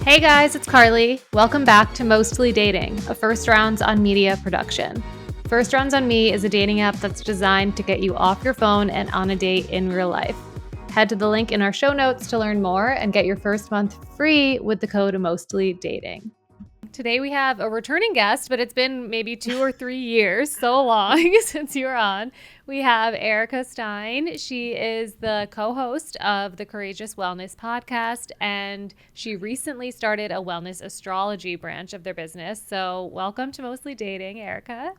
Hey guys, it's Carleigh. Welcome back to Mostly Dating, a First Rounds on Media production. First Rounds on Me is a dating app that's designed to get you off your phone and on a date in real life. Head to the link in our show notes to learn more and get your first month free with the code MOSTLYDATING. Today we have a returning guest, but it's been maybe 2 or 3 years, so long since you were on. We have Erica Stein. She is the co-host of the Courageous Wellness podcast, and she recently started a wellness astrology branch of their business. So welcome to Mostly Dating, Erica.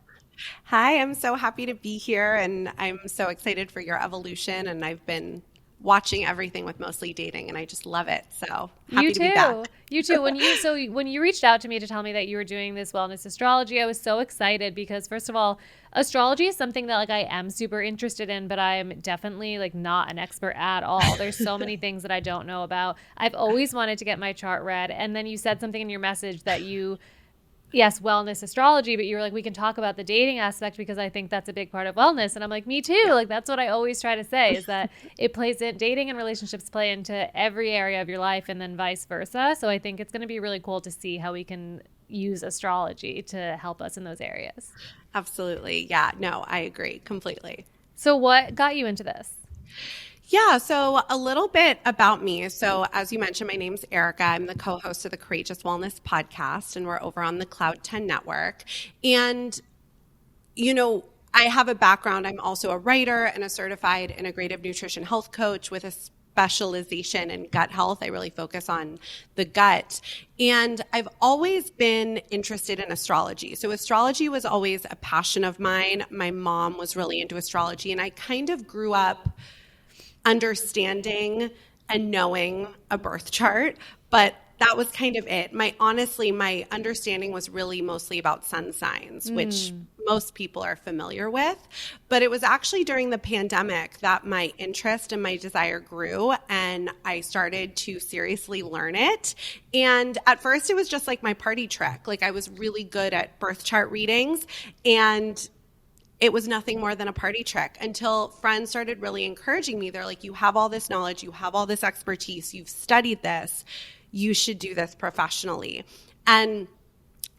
Hi, I'm so happy to be here, and I'm so excited for your evolution, and I've been watching everything with Mostly Dating, and I just love it. So happy to be back. You too. When you reached out to me to tell me that you were doing this wellness astrology, I was so excited because, first of all, astrology is something that I am super interested in, but I'm definitely not an expert at all. There's so many things that I don't know about. I've always wanted to get my chart read, and then you said something in your message that yes, wellness astrology, but you were like, we can talk about the dating aspect because I think that's a big part of wellness. And I'm like, me too. That's what I always try to say is that it plays in, dating and relationships play into every area of your life and then vice versa. So I think it's going to be really cool to see how we can use astrology to help us in those areas. Absolutely. Yeah, no, I agree completely. So what got you into this? Yeah, so a little bit about me. So as you mentioned, my name's Erica. I'm the co-host of the Courageous Wellness podcast, and we're over on the Cloud 10 network. And, I have a background. I'm also a writer and a certified integrative nutrition health coach with a specialization in gut health. I really focus on the gut. And I've always been interested in astrology. So astrology was always a passion of mine. My mom was really into astrology, and I kind of grew up understanding and knowing a birth chart, but that was kind of it. My understanding was really mostly about sun signs, which most people are familiar with. But it was actually during the pandemic that my interest and my desire grew, and I started to seriously learn it. And at first it was just my party trick. I was really good at birth chart readings, and it was nothing more than a party trick until friends started really encouraging me. They're like, you have all this knowledge, you have all this expertise, you've studied this, you should do this professionally. And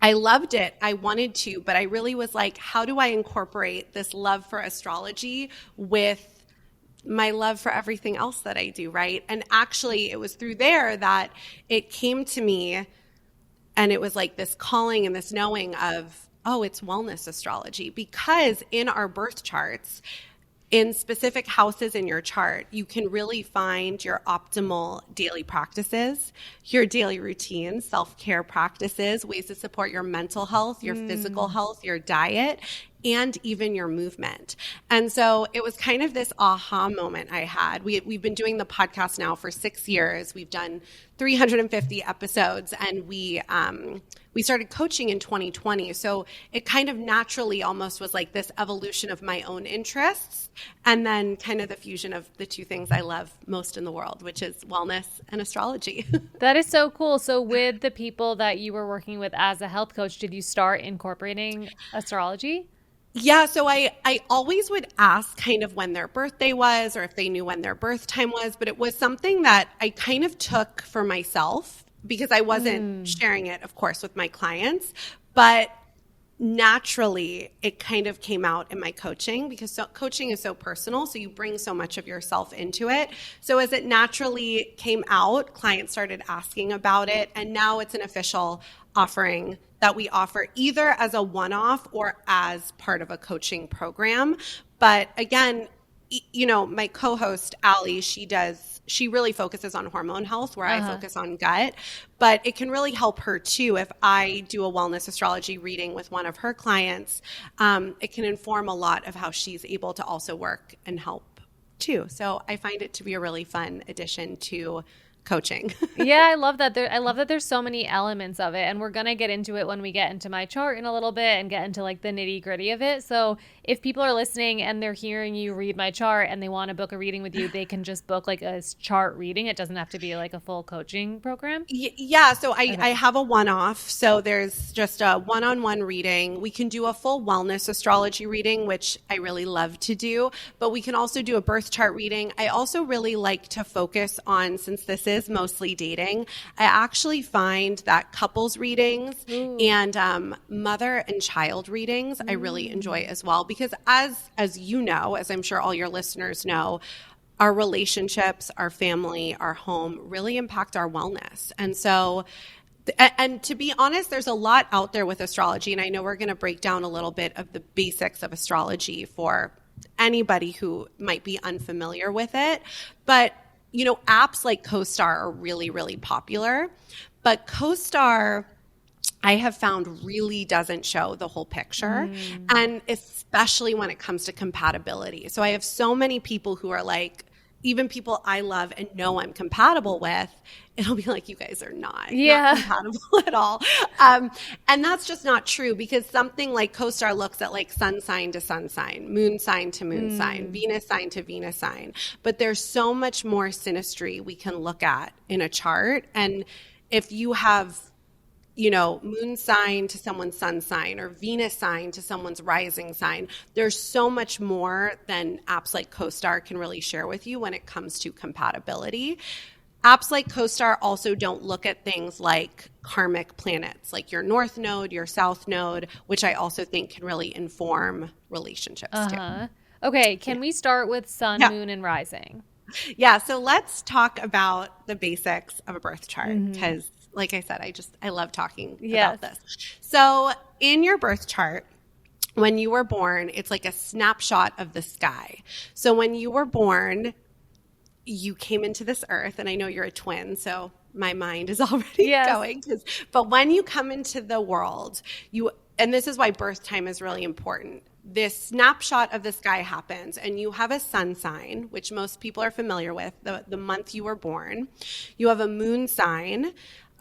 I loved it. I wanted to, but I really was like, how do I incorporate this love for astrology with my love for everything else that I do, right? And actually, it was through there that it came to me, and it was this calling and this knowing of, oh, it's wellness astrology, because in our birth charts, in specific houses in your chart, you can really find your optimal daily practices, your daily routines, self-care practices, ways to support your mental health, your physical health, your diet, and even your movement. And so it was kind of this aha moment I had. We've been doing the podcast now for 6 years. We've done 350 episodes, and we started coaching in 2020. So it kind of naturally almost was this evolution of my own interests, and then kind of the fusion of the two things I love most in the world, which is wellness and astrology. That is so cool. So with the people that you were working with as a health coach, did you start incorporating astrology? Yeah, so I always would ask kind of when their birthday was or if they knew when their birth time was, but it was something that I kind of took for myself because I wasn't sharing it, of course, with my clients, but naturally it kind of came out in my coaching because coaching is so personal, so you bring so much of yourself into it. So as it naturally came out, clients started asking about it, and now it's an official offering that we offer either as a one-off or as part of a coaching program. But again, my co-host, Allie, she really focuses on hormone health where I focus on gut, but it can really help her too. If I do a wellness astrology reading with one of her clients, it can inform a lot of how she's able to also work and help too. So I find it to be a really fun addition to coaching. Yeah, I love that. I love that there's so many elements of it, and we're gonna get into it when we get into my chart in a little bit and get into the nitty gritty of it. So if people are listening and they're hearing you read my chart and they want to book a reading with you, they can just book a chart reading. It doesn't have to be a full coaching program. Yeah, so I have a one-off. So there's just a one-on-one reading. We can do a full wellness astrology reading, which I really love to do, but we can also do a birth chart reading. I also really like to focus on, since this courses, Mostly Dating, I actually find that couples readings and mother and child readings I really enjoy as well, because as you know, as I'm sure all your listeners know, our relationships, our family, our home really impact our wellness. And so, and to be honest, there's a lot out there with astrology, and I know we're going to break down a little bit of the basics of astrology for anybody who might be unfamiliar with it. But, you know, apps like CoStar are really, really popular. But CoStar, I have found, really doesn't show the whole picture, and especially when it comes to compatibility. So I have so many people who are like, even people I love and know I'm compatible with, it'll be like, you guys are not compatible at all. And that's just not true, because something like CoStar looks at like sun sign to sun sign, moon sign to moon sign, Venus sign to Venus sign. But there's so much more synastry we can look at in a chart. And if you have, you know, moon sign to someone's sun sign or Venus sign to someone's rising sign, there's so much more than apps like CoStar can really share with you when it comes to compatibility. Apps like CoStar also don't look at things like karmic planets, like your north node, your south node, which I also think can really inform relationships too. Okay, can we start with sun, moon, and rising? Yeah, so let's talk about the basics of a birth chart, because like I said, I love talking about this. So in your birth chart, when you were born, it's like a snapshot of the sky. So when you were born, you came into this earth, and I know you're a twin, so my mind is already going. But when you come into the world, and this is why birth time is really important. This snapshot of the sky happens, and you have a sun sign, which most people are familiar with, the month you were born. You have a moon sign,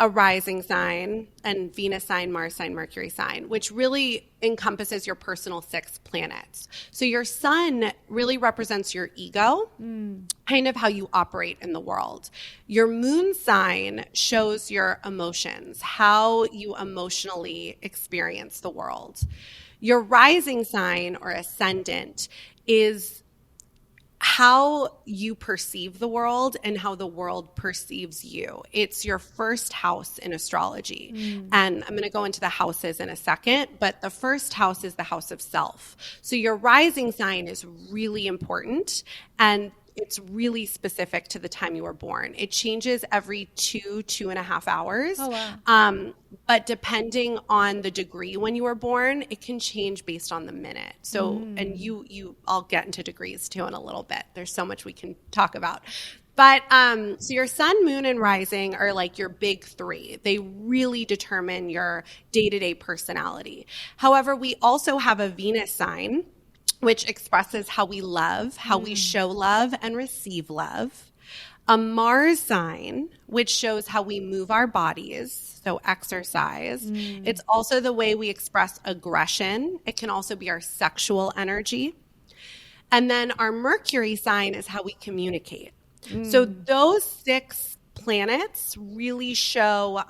a rising sign, and Venus sign, Mars sign, Mercury sign, which really encompasses your personal 6 planets. So your sun really represents your ego, kind of how you operate in the world. Your moon sign shows your emotions, how you emotionally experience the world. Your rising sign or ascendant is how you perceive the world and how the world perceives you. It's your first house in astrology. And I'm going to go into the houses in a second, but the first house is the house of self. So your rising sign is really important, and it's really specific to the time you were born. It changes every 2.5 hours. Oh, wow. But depending on the degree when you were born, it can change based on the minute. So, and I'll get into degrees too in a little bit. There's so much we can talk about. But so your sun, moon, and rising are like your big 3. They really determine your day-to-day personality. However, we also have a Venus sign, which expresses how we love, how we show love and receive love. A Mars sign, which shows how we move our bodies, so exercise. It's also the way we express aggression. It can also be our sexual energy. And then our Mercury sign is how we communicate. So those 6 planets really show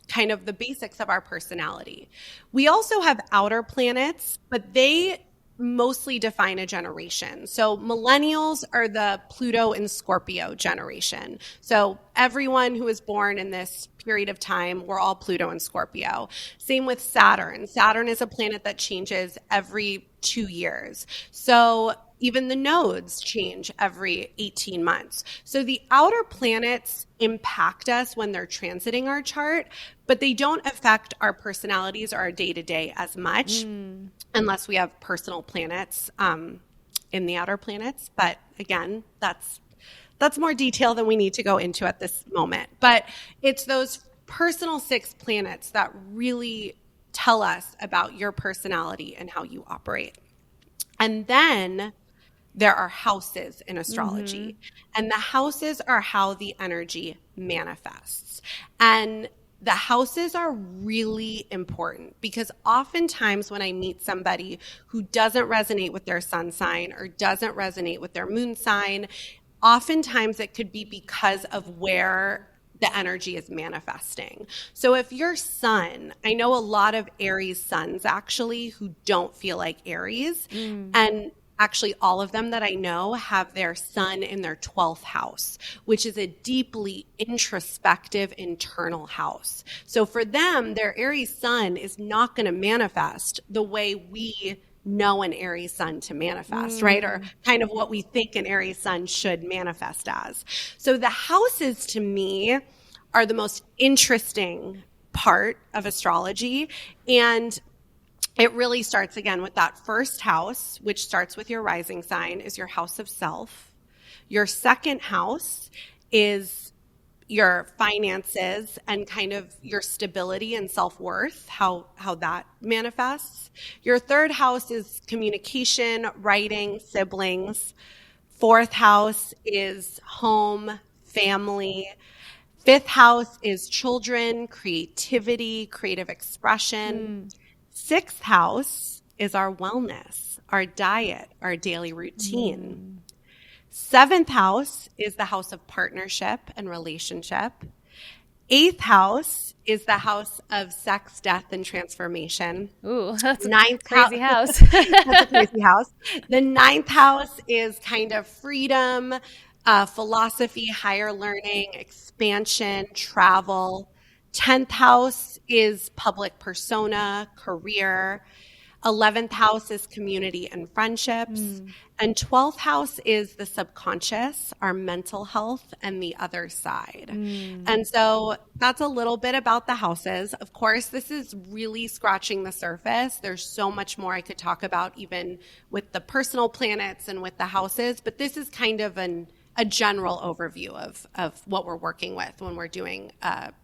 kind of the basics of our personality. We also have outer planets, but they mostly define a generation. So millennials are the Pluto and Scorpio generation. So everyone who was born in this period of time, we're all Pluto and Scorpio. Same with Saturn. Saturn is a planet that changes every 2 years. So even the nodes change every 18 months. So the outer planets impact us when they're transiting our chart, but they don't affect our personalities or our day-to-day as much unless we have personal planets in the outer planets. But again, that's more detail than we need to go into at this moment. But it's those personal 6 planets that really tell us about your personality and how you operate. And then there are houses in astrology, and the houses are how the energy manifests. And the houses are really important, because oftentimes when I meet somebody who doesn't resonate with their sun sign or doesn't resonate with their moon sign, oftentimes it could be because of where the energy is manifesting. So if your sun, I know a lot of Aries suns actually who don't feel like Aries, and actually all of them that I know have their sun in their 12th house, which is a deeply introspective internal house. So for them, their Aries sun is not going to manifest the way we know an Aries sun to manifest, right? Or kind of what we think an Aries sun should manifest as. So the houses to me are the most interesting part of astrology. And it really starts again with that first house, which starts with your rising sign, is your house of self. Your second house is your finances and kind of your stability and self-worth, how that manifests. Your third house is communication, writing, siblings. Fourth house is home, family. Fifth house is children, creativity, creative expression. Sixth house is our wellness, our diet, our daily routine. Seventh house is the house of partnership and relationship. Eighth house is the house of sex, death, and transformation. Ooh, that's Ninth a crazy house. That's a crazy house. The ninth house is kind of freedom, philosophy, higher learning, expansion, travel. 10th house is public persona, career. 11th house is community and friendships. And 12th house is the subconscious, our mental health, and the other side. And so that's a little bit about the houses. Of course, this is really scratching the surface. There's so much more I could talk about even with the personal planets and with the houses, but this is kind of a general overview of what we're working with when we're doing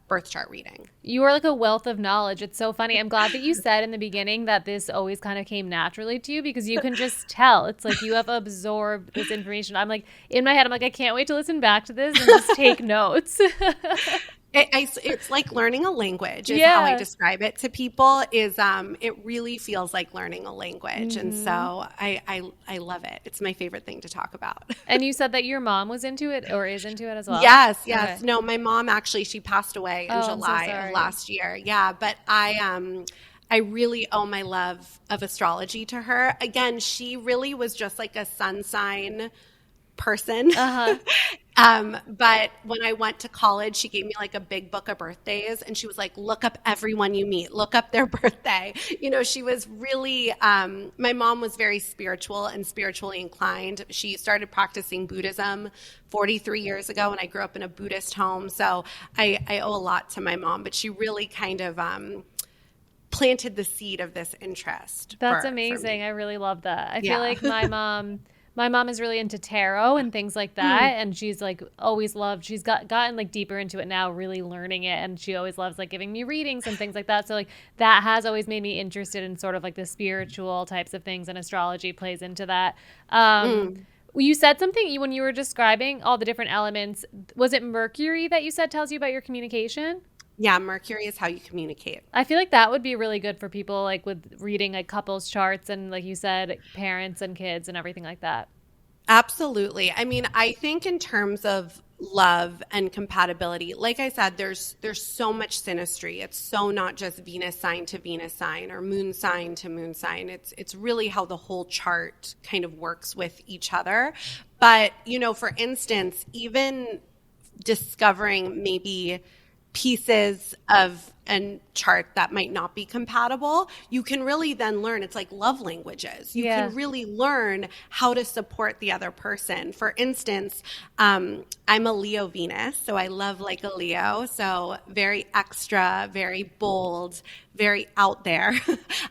birth chart reading. You are like a wealth of knowledge. It's so funny. I'm glad that you said in the beginning that this always kind of came naturally to you, because you can just tell. It's like you have absorbed this information. I'm like, in my head, I'm like, I can't wait to listen back to this and just take notes. It's like learning a language is how I describe it to people. Is it really feels like learning a language. And so I love it. It's my favorite thing to talk about. And you said that your mom was into it or is into it as well? Yes. Okay. No, my mom actually, she passed away in July of last year. Yeah, but I really owe my love of astrology to her. Again, she really was just like a sun sign person. But when I went to college, she gave me like a big book of birthdays, and she was like, look up everyone you meet, look up their birthday. You know, she was really, my mom was very spiritual and spiritually inclined. She started practicing Buddhism 43 years ago, and I grew up in a Buddhist home. So I owe a lot to my mom, but she really kind of, planted the seed of this interest. That's amazing. I really love that. I feel like my mom is really into tarot and things like that. And she's like always loved, she's gotten like deeper into it now, really learning it. And she always loves like giving me readings and things like that. So like that has always made me interested in sort of like the spiritual types of things, and astrology plays into that. You said something when you were describing all the different elements. Was it Mercury that you said tells you about your communication? Yeah, Mercury is how you communicate. I feel like that would be really good for people like with reading like couples charts and, like you said, parents and kids and everything like that. Absolutely. I mean, I think in terms of love and compatibility, like I said, there's so much synastry. It's so not just Venus sign to Venus sign or moon sign to moon sign. It's really how the whole chart kind of works with each other. But, you know, for instance, even discovering maybe pieces of a chart that might not be compatible, you can really then learn. It's like love languages. You can really learn how to support the other person. For instance, I'm a Leo Venus, so I love like a Leo. So very extra, very bold, very out there.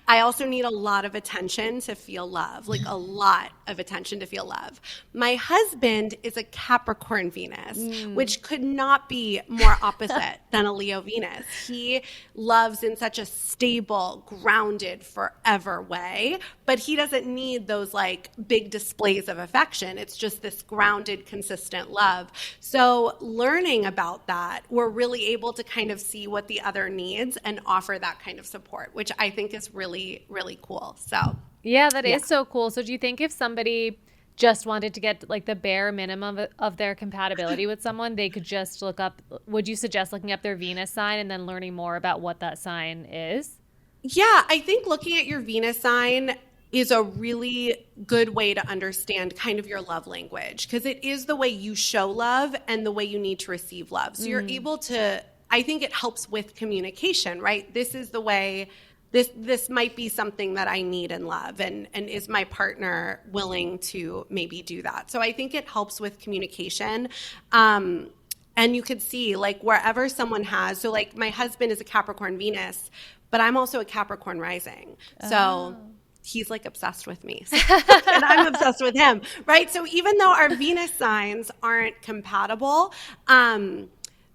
I also need a lot of attention to feel love, like a lot of attention to feel love. My husband is a Capricorn Venus, which could not be more opposite than a Leo Venus. He loves in such a stable, grounded, forever way, but he doesn't need those like big displays of affection. It's just this grounded, consistent love. So learning about that, we're really able to kind of see what the other needs and offer that kind of support, which I think is really, really cool. So yeah, that is so cool. So do you think if somebody just wanted to get like the bare minimum of their compatibility with someone, they could just look up, would you suggest looking up their Venus sign and then learning more about what that sign is? Yeah, I think looking at your Venus sign is a really good way to understand kind of your love language, because it is the way you show love and the way you need to receive love. So you're able to, I think it helps with communication, right? This is the way, this might be something that I need in love, and is my partner willing to maybe do that? So I think it helps with communication. And you could see like wherever someone has, so like my husband is a Capricorn Venus, but I'm also a Capricorn rising. So he's like obsessed with me and I'm obsessed with him, right? So even though our Venus signs aren't compatible,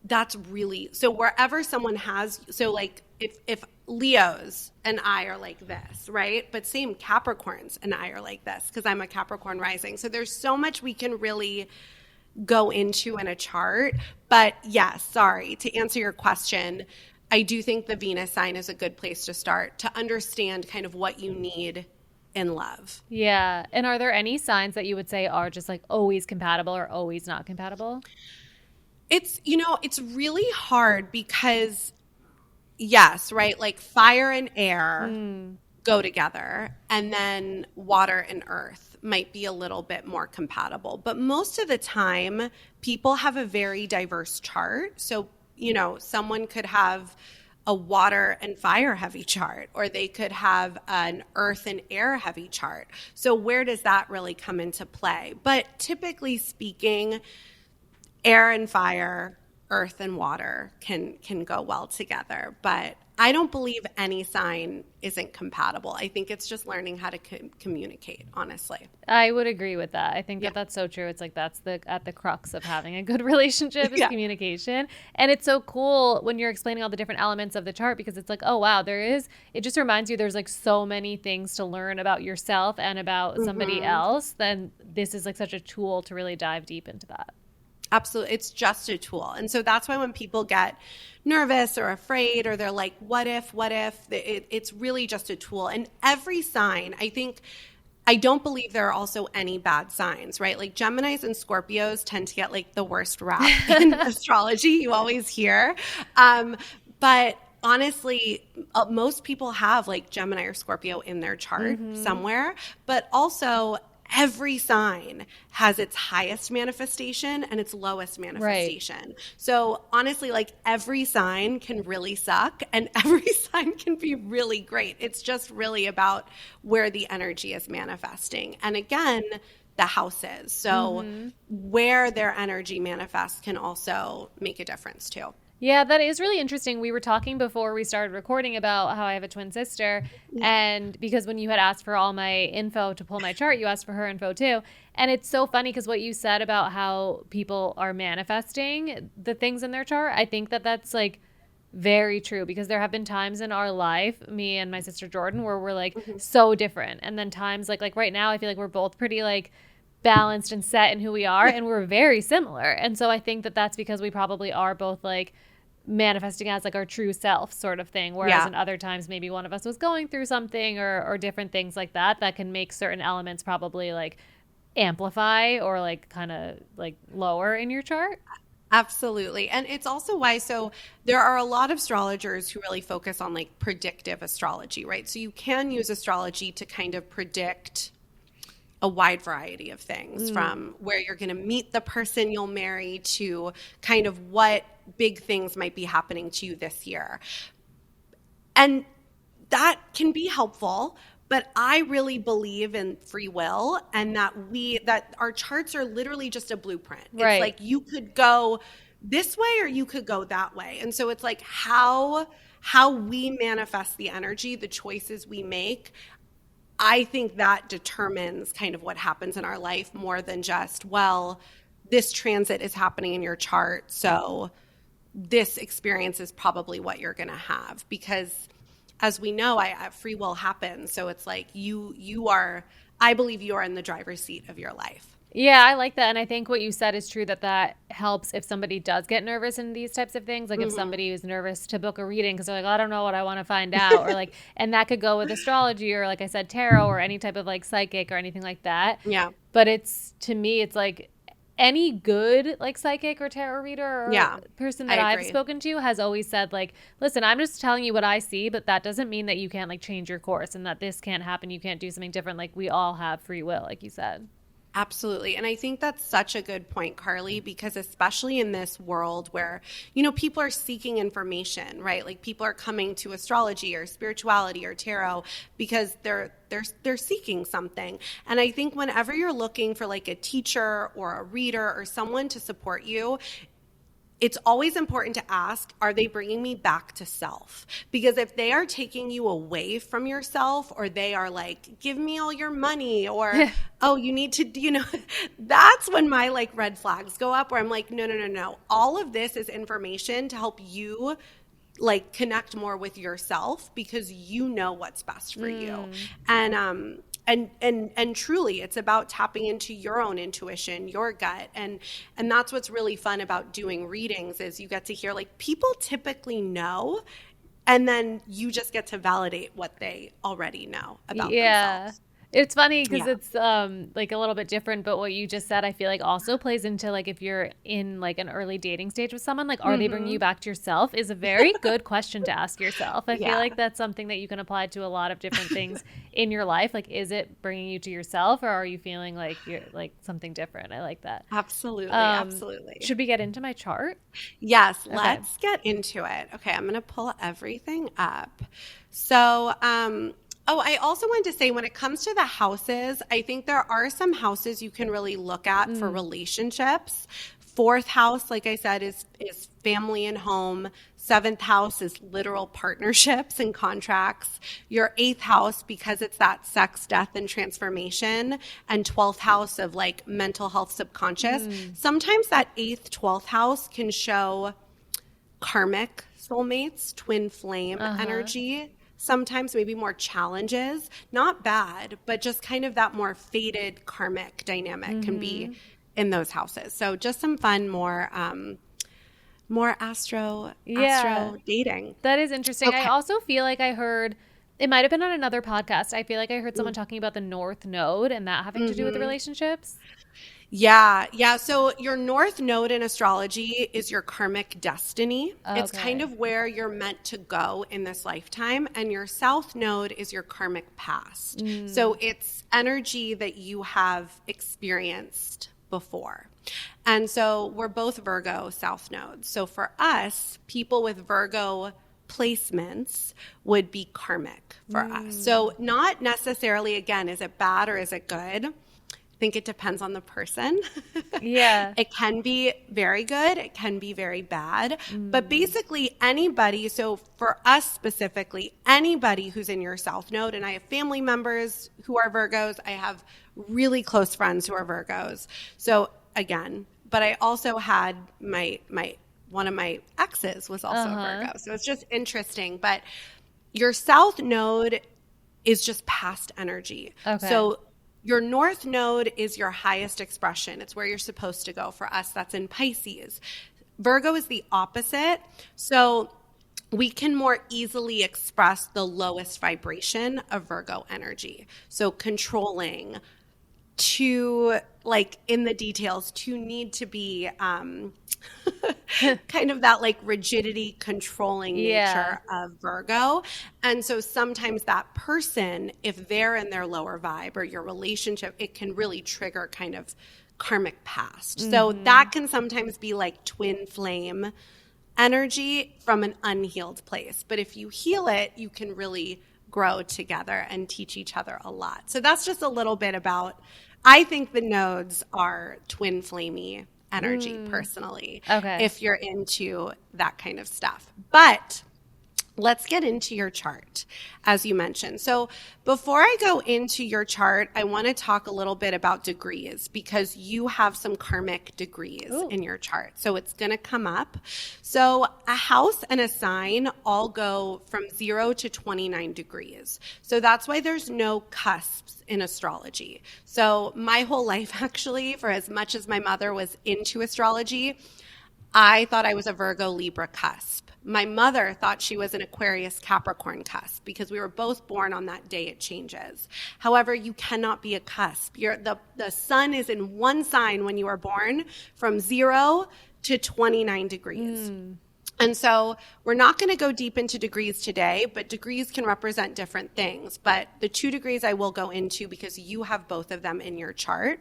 that's really, so wherever someone has, so like if Leos and I are like this, right? But same Capricorns and I are like this because I'm a Capricorn rising. So there's so much we can really go into in a chart. But yes, sorry, to answer your question, I do think the Venus sign is a good place to start to understand kind of what you need in love. Yeah. And are there any signs that you would say are just like always compatible or always not compatible? It's, it's really hard because, yes, right? Like fire and air go together, and then water and earth might be a little bit more compatible. But most of the time, people have a very diverse chart. So someone could have a water and fire heavy chart, or they could have an earth and air heavy chart. So where does that really come into play? But typically speaking, air and fire, earth and water can go well together. But I don't believe any sign isn't compatible. I think it's just learning how to communicate, honestly. I would agree with that. I think that that's so true. It's like that's at the crux of having a good relationship is communication. And it's so cool when you're explaining all the different elements of the chart, because it's like, oh, wow, it just reminds you there's like so many things to learn about yourself and about somebody else. Then this is like such a tool to really dive deep into that. Absolutely. It's just a tool. And so that's why when people get nervous or afraid, or they're like, what if, it's really just a tool. And every sign, I don't believe there are also any bad signs, right? Like Geminis and Scorpios tend to get like the worst rap in astrology. You always hear. But honestly, most people have like Gemini or Scorpio in their chart somewhere, but also every sign has its highest manifestation and its lowest manifestation. Right. So honestly, like every sign can really suck and every sign can be really great. It's just really about where the energy is manifesting. And again, the houses. So where their energy manifests can also make a difference too. Yeah, that is really interesting. We were talking before we started recording about how I have a twin sister. And because when you had asked for all my info to pull my chart, you asked for her info too. And it's so funny because what you said about how people are manifesting the things in their chart, I think that that's like very true, because there have been times in our life, me and my sister Jordan, where we're like so different. And then times like right now, I feel like we're both pretty like balanced and set in who we are, and we're very similar. And so I think that that's because we probably are both like manifesting as like our true self sort of thing, whereas in other times maybe one of us was going through something or different things like that can make certain elements probably like amplify or like kind of like lower in your chart. Absolutely. And it's also why, so there are a lot of astrologers who really focus on like predictive astrology, right? So you can use astrology to kind of predict a wide variety of things, from where you're going to meet the person you'll marry to kind of what big things might be happening to you this year. And that can be helpful, but I really believe in free will, and that our charts are literally just a blueprint. Right. It's like you could go this way or you could go that way. And so it's like how we manifest the energy, the choices we make, I think that determines kind of what happens in our life more than just, well, this transit is happening in your chart, so this experience is probably what you're going to have. Because as we know, free will happens. So it's like I believe you are in the driver's seat of your life. Yeah, I like that. And I think what you said is true, that helps if somebody does get nervous in these types of things. Like if somebody is nervous to book a reading because they're like, I don't know what I want to find out. Or like, and that could go with astrology or like I said, tarot or any type of like psychic or anything like that. Yeah. But to me, it's like any good like psychic or tarot reader or person that I've spoken to has always said like, listen, I'm just telling you what I see, but that doesn't mean that you can't like change your course and that this can't happen. You can't do something different. Like we all have free will, like you said. Absolutely. And I think that's such a good point, Carleigh, because especially in this world where, you know, people are seeking information, right? Like people are coming to astrology or spirituality or tarot because they're seeking something. And I think whenever you're looking for like a teacher or a reader or someone to support you, it's always important to ask, are they bringing me back to self? Because if they are taking you away from yourself, or they are like, give me all your money, or, oh, you need to, you know, that's when my like red flags go up where I'm like, no. All of this is information to help you like connect more with yourself because you know what's best for you. And truly it's about tapping into your own intuition, your gut. And that's what's really fun about doing readings is you get to hear like people typically know, and then you just get to validate what they already know about themselves. It's funny because it's like a little bit different, but what you just said, I feel like also plays into like if you're in like an early dating stage with someone, like are they bringing you back to yourself is a very good question to ask yourself. I feel like that's something that you can apply to a lot of different things in your life. Like, is it bringing you to yourself or are you feeling like you're like something different? I like that. Absolutely. Should we get into my chart? Yes, let's get into it. Okay, I'm going to pull everything up. So, I also wanted to say when it comes to the houses, I think there are some houses you can really look at for relationships. 4th house, like I said, is family and home. 7th house is literal partnerships and contracts. Your 8th house, because it's that sex, death, and transformation. And 12th house of like mental health, subconscious. Sometimes that 8th, 12th house can show karmic soulmates, twin flame energy. Sometimes maybe more challenges, not bad, but just kind of that more fated karmic dynamic can be in those houses. So just some fun, more astro dating. That is interesting. Okay. I also feel like I heard, it might have been on another podcast, I feel like I heard someone talking about the North Node and that having to do with the relationships. Yeah. So your North Node in astrology is your karmic destiny. Okay. It's kind of where you're meant to go in this lifetime. And your South Node is your karmic past. So it's energy that you have experienced before. And so we're both Virgo South Nodes. So for us, people with Virgo placements would be karmic for us. So not necessarily, again, is it bad or is it good? I think it depends on the person. It can be very good. It can be very bad. But basically anybody, so for us specifically, anybody who's in your South Node, and I have family members who are Virgos. I have really close friends who are Virgos. So again, but I also had one of my exes was also a Virgo. So it's just interesting. But your South Node is just past energy. Okay. So your North Node is your highest expression. It's where you're supposed to go. For us, that's in Pisces. Virgo is the opposite. So we can more easily express the lowest vibration of Virgo energy. So controlling, to like in the details, to need to be kind of that like rigidity, controlling nature of Virgo. And so sometimes that person, if they're in their lower vibe or your relationship, it can really trigger kind of karmic past. So that can sometimes be like twin flame energy from an unhealed place. But if you heal it, you can really grow together and teach each other a lot. So that's just a little bit about, I think the nodes are twin flamey energy personally, if you're into that kind of stuff. But let's get into your chart, as you mentioned. So before I go into your chart, I want to talk a little bit about degrees because you have some karmic degrees in your chart. So it's going to come up. So a house and a sign all go from 0 to 29 degrees. So that's why there's no cusps in astrology. So my whole life, actually, for as much as my mother was into astrology, I thought I was a Virgo Libra cusp. My mother thought she was an Aquarius Capricorn cusp because we were both born on that day it changes. However, you cannot be a cusp. The sun is in one sign when you are born from 0 to 29 degrees. And so we're not going to go deep into degrees today, but degrees can represent different things. But the 2 degrees I will go into, because you have both of them in your chart,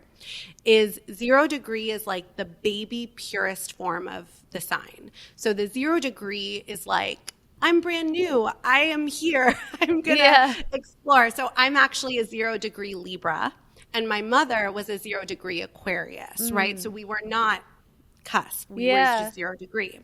is 0 degree is like the baby purest form of the sign. So the 0 degree is like, I'm brand new. I am here. I'm going to explore. So I'm actually a 0 degree Libra, and my mother was a 0 degree Aquarius, right? So we were not cusp. We were just 0 degree.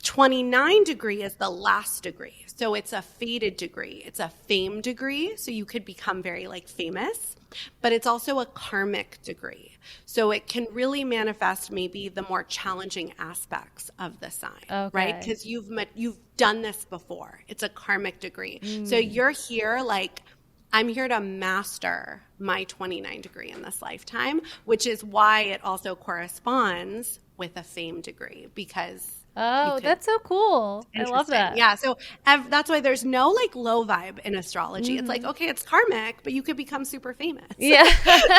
29 degree is the last degree. So it's a fated degree. It's a fame degree. So you could become very like famous, but it's also a karmic degree. So it can really manifest maybe the more challenging aspects of the sign, right? Because you've done this before. It's a karmic degree. So you're here like, I'm here to master my 29 degree in this lifetime, which is why it also corresponds with a fame degree, because that's so cool. I love that. Yeah. So that's why there's no like low vibe in astrology. It's like, okay, it's karmic, but you could become super famous. Yeah.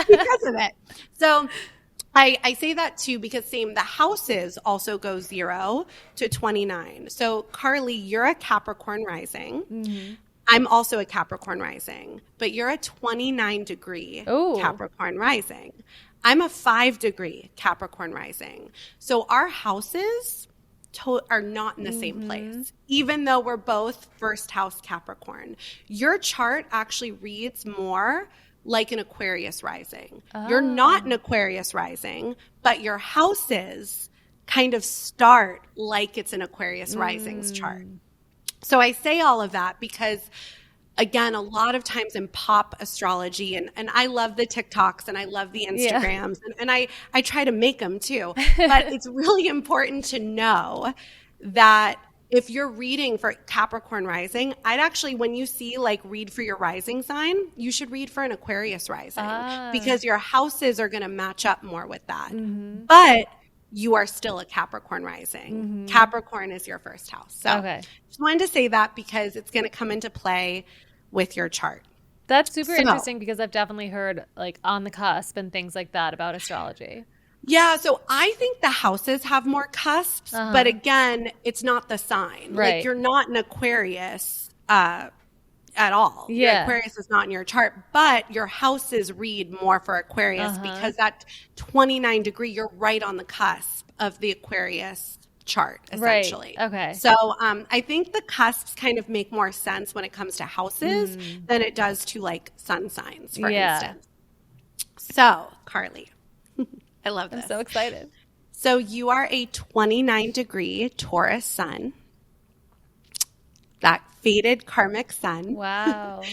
because of it. So I say that too, because the houses also go 0 to 29. So Carleigh, you're a Capricorn rising. I'm also a Capricorn rising, but you're a 29 degree Capricorn rising. I'm a 5 degree Capricorn rising. So our houses are not in the same place, even though we're both first house Capricorn. Your chart actually reads more like an Aquarius rising. You're not an Aquarius rising, but your houses kind of start like it's an Aquarius rising's chart. So I say all of that because, again, a lot of times in pop astrology, and I love the TikToks and I love the Instagrams, and I try to make them too. But it's really important to know that if you're reading for Capricorn rising, I'd actually, when you see like read for your rising sign, you should read for an Aquarius rising because your houses are going to match up more with that. But you are still a Capricorn rising. Capricorn is your first house. So just wanted to say that because it's going to come into play with your chart. That's super interesting because I've definitely heard like on the cusp and things like that about astrology. Yeah, so I think the houses have more cusps, but again, it's not the sign. Right. Like you're not an Aquarius at all. Yeah. Aquarius is not in your chart, but your houses read more for Aquarius because that 29 degree, you're right on the cusp of the Aquarius chart, essentially. Right. Okay. So I think the cusps kind of make more sense when it comes to houses than it does to like sun signs, for instance. So, Carleigh, I love this. I'm so excited. So you are a 29 degree Taurus sun. That fated karmic sun. Wow.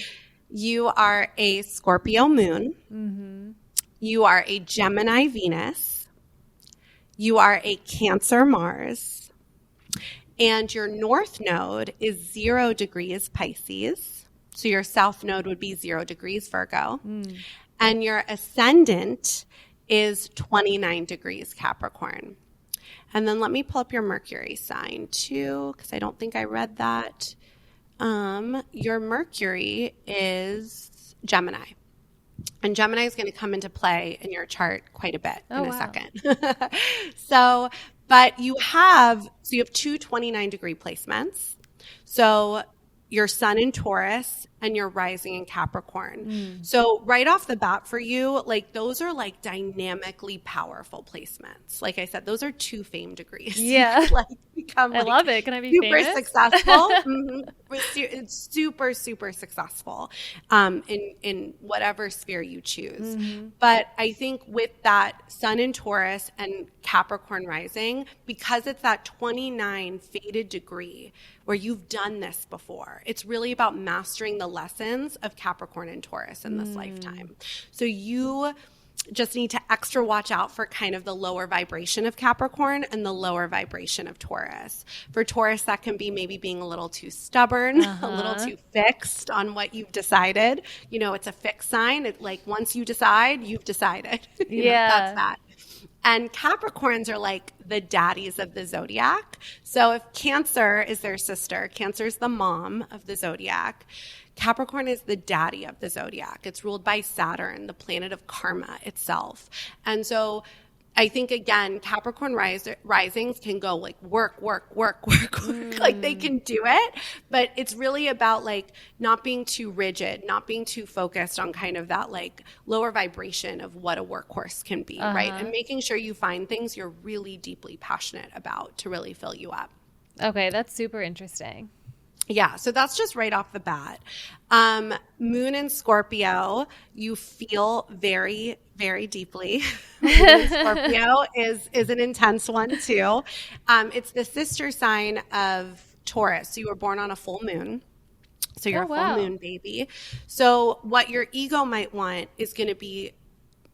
You are a Scorpio moon. You are a Gemini Venus. You are a Cancer Mars. And your north node is 0 degrees Pisces. So your south node would be 0 degrees Virgo. And your ascendant is 29 degrees Capricorn. And then let me pull up your Mercury sign too, because I don't think I read that. Your Mercury is Gemini. And Gemini is going to come into play in your chart quite a bit in a second. But you have 2 29 degree placements. So your sun in Taurus and your rising in Capricorn. So right off the bat for you, like those are like dynamically powerful placements. Like I said, those are 2 fame degrees. Yeah. Like become I love it. Can I be super famous? successful? It's super, super successful in whatever sphere you choose. But I think with that sun in Taurus and Capricorn rising, because it's that 29 fated degree where you've done this before, it's really about mastering the lessons of Capricorn and Taurus in this lifetime. So you just need to extra watch out for kind of the lower vibration of Capricorn and the lower vibration of Taurus. For Taurus, that can be maybe being a little too stubborn, a little too fixed on what you've decided. You know, it's a fixed sign. It's like once you decide, you've decided. That's that. And Capricorns are like the daddies of the zodiac. So if Cancer is their sister, Cancer is the mom of the zodiac. Capricorn is the daddy of the zodiac. It's ruled by Saturn, the planet of karma itself. And so I think, again, Capricorn risings can go like work. Like they can do it. But it's really about like not being too rigid, not being too focused on kind of that like lower vibration of what a workhorse can be, right? And making sure you find things you're really deeply passionate about to really fill you up. Okay, that's super interesting. Yeah, so that's just right off the bat. Moon in Scorpio, you feel very, very deeply. Moon in Scorpio is an intense one too. It's the sister sign of Taurus. So you were born on a full moon. So you're a full moon baby. So what your ego might want is going to be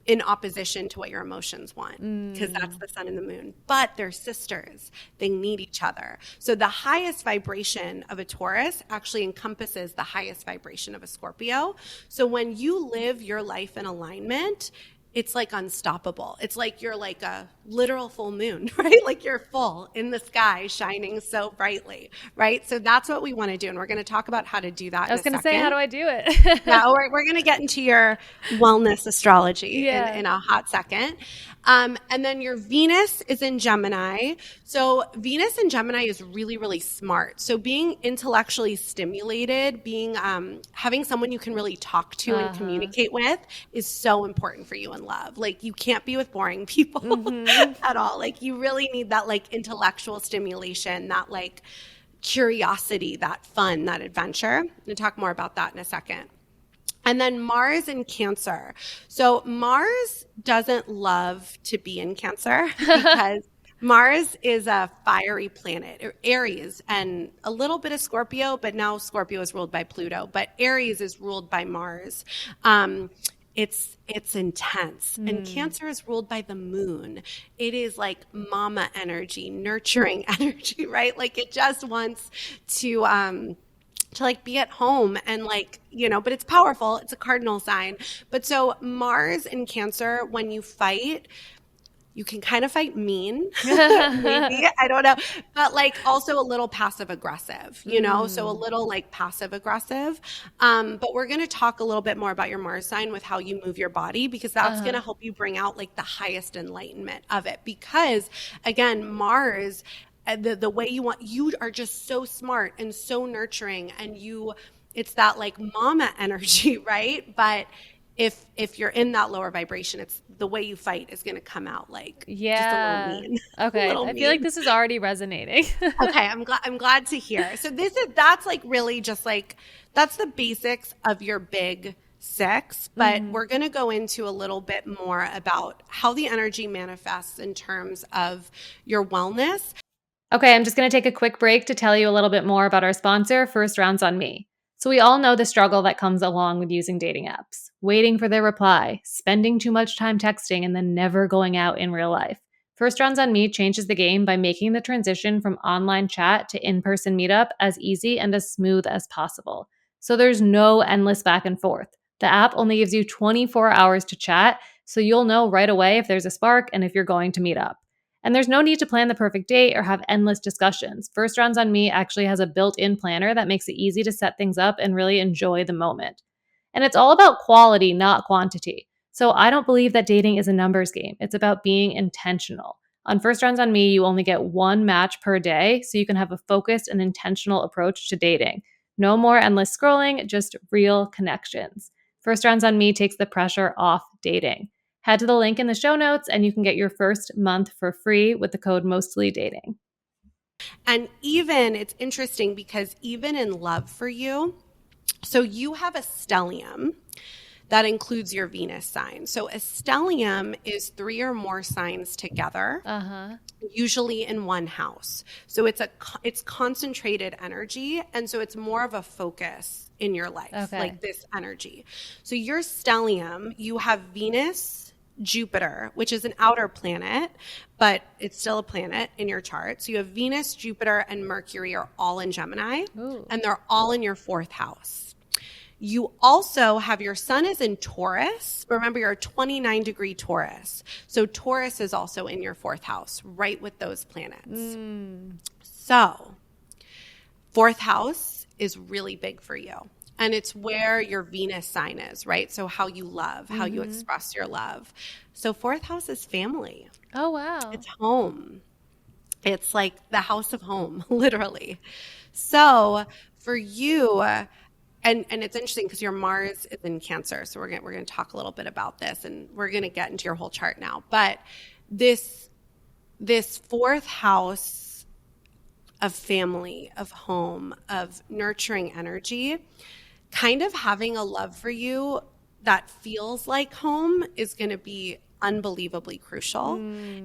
in opposition to what your emotions want, because that's the sun and the moon. But they're sisters. They need each other. So the highest vibration of a Taurus actually encompasses the highest vibration of a Scorpio. So when you live your life in alignment, it's like unstoppable. It's like you're like a literal full moon, right? Like you're full in the sky, shining so brightly, right? So that's what we want to do. And we're going to talk about how to do that. I was going to say, how do I do it? Yeah, we're going to get into your wellness astrology in a hot second. And then your Venus is in Gemini. So Venus in Gemini is really, really smart. So being intellectually stimulated, being having someone you can really talk to and communicate with is so important for you in love. Like you can't be with boring people at all. Like you really need that like intellectual stimulation, that like curiosity, that fun, that adventure. We'll talk more about that in a second. And then Mars in Cancer. So Mars doesn't love to be in Cancer because Mars is a fiery planet, or Aries, and a little bit of Scorpio, but now Scorpio is ruled by Pluto. But Aries is ruled by Mars. It's intense. And Cancer is ruled by the moon. It is like mama energy, nurturing energy, right? Like it just wants to like be at home and like, but it's powerful. It's a cardinal sign. But so Mars in Cancer, when you fight, you can kind of fight mean, maybe, I don't know, but like also a little passive aggressive, so a little like passive aggressive. But we're going to talk a little bit more about your Mars sign with how you move your body, because that's going to help you bring out like the highest enlightenment of it. Because again, Mars, the way you are just so smart and so nurturing, and it's that like mama energy, right? But if you're in that lower vibration, it's the way you fight is going to come out like just a little mean. Okay. I feel like this is already resonating. Okay. I'm glad to hear. So that's like really just like, that's the basics of your big six, but we're going to go into a little bit more about how the energy manifests in terms of your wellness. Okay, I'm just going to take a quick break to tell you a little bit more about our sponsor, First Rounds on Me. So we all know the struggle that comes along with using dating apps, waiting for their reply, spending too much time texting, and then never going out in real life. First Rounds on Me changes the game by making the transition from online chat to in-person meetup as easy and as smooth as possible. So there's no endless back and forth. The app only gives you 24 hours to chat, so you'll know right away if there's a spark and if you're going to meet up. And there's no need to plan the perfect date or have endless discussions. First Rounds on Me actually has a built-in planner that makes it easy to set things up and really enjoy the moment. And it's all about quality, not quantity. So I don't believe that dating is a numbers game. It's about being intentional. On First Rounds on Me, you only get one match per day, so you can have a focused and intentional approach to dating. No more endless scrolling, just real connections. First Rounds on Me takes the pressure off dating. Head to the link in the show notes and you can get your first month for free with the code MOSTLYDATING. And it's interesting because even in love for you, so you have a stellium that includes your Venus sign. So a stellium is 3 or more signs together, usually in one house. So it's concentrated energy, and so it's more of a focus in your life, like this energy. So your stellium, you have Venus, Jupiter, which is an outer planet, but it's still a planet in your chart. So you have Venus, Jupiter, and Mercury are all in Gemini, and they're all in your 4th house. You also have your sun is in Taurus. Remember, you're a 29-degree Taurus. So Taurus is also in your 4th house, right with those planets. So 4th house is really big for you. And it's where your Venus sign is, right? So how you love, how you express your love. So 4th house is family. Oh, wow. It's home. It's like the house of home, literally. So for you, and it's interesting because your Mars is in Cancer. So we're going to talk a little bit about this, and we're going to get into your whole chart now. But this 4th house of family, of home, of nurturing energy, kind of having a love for you that feels like home is going to be unbelievably crucial.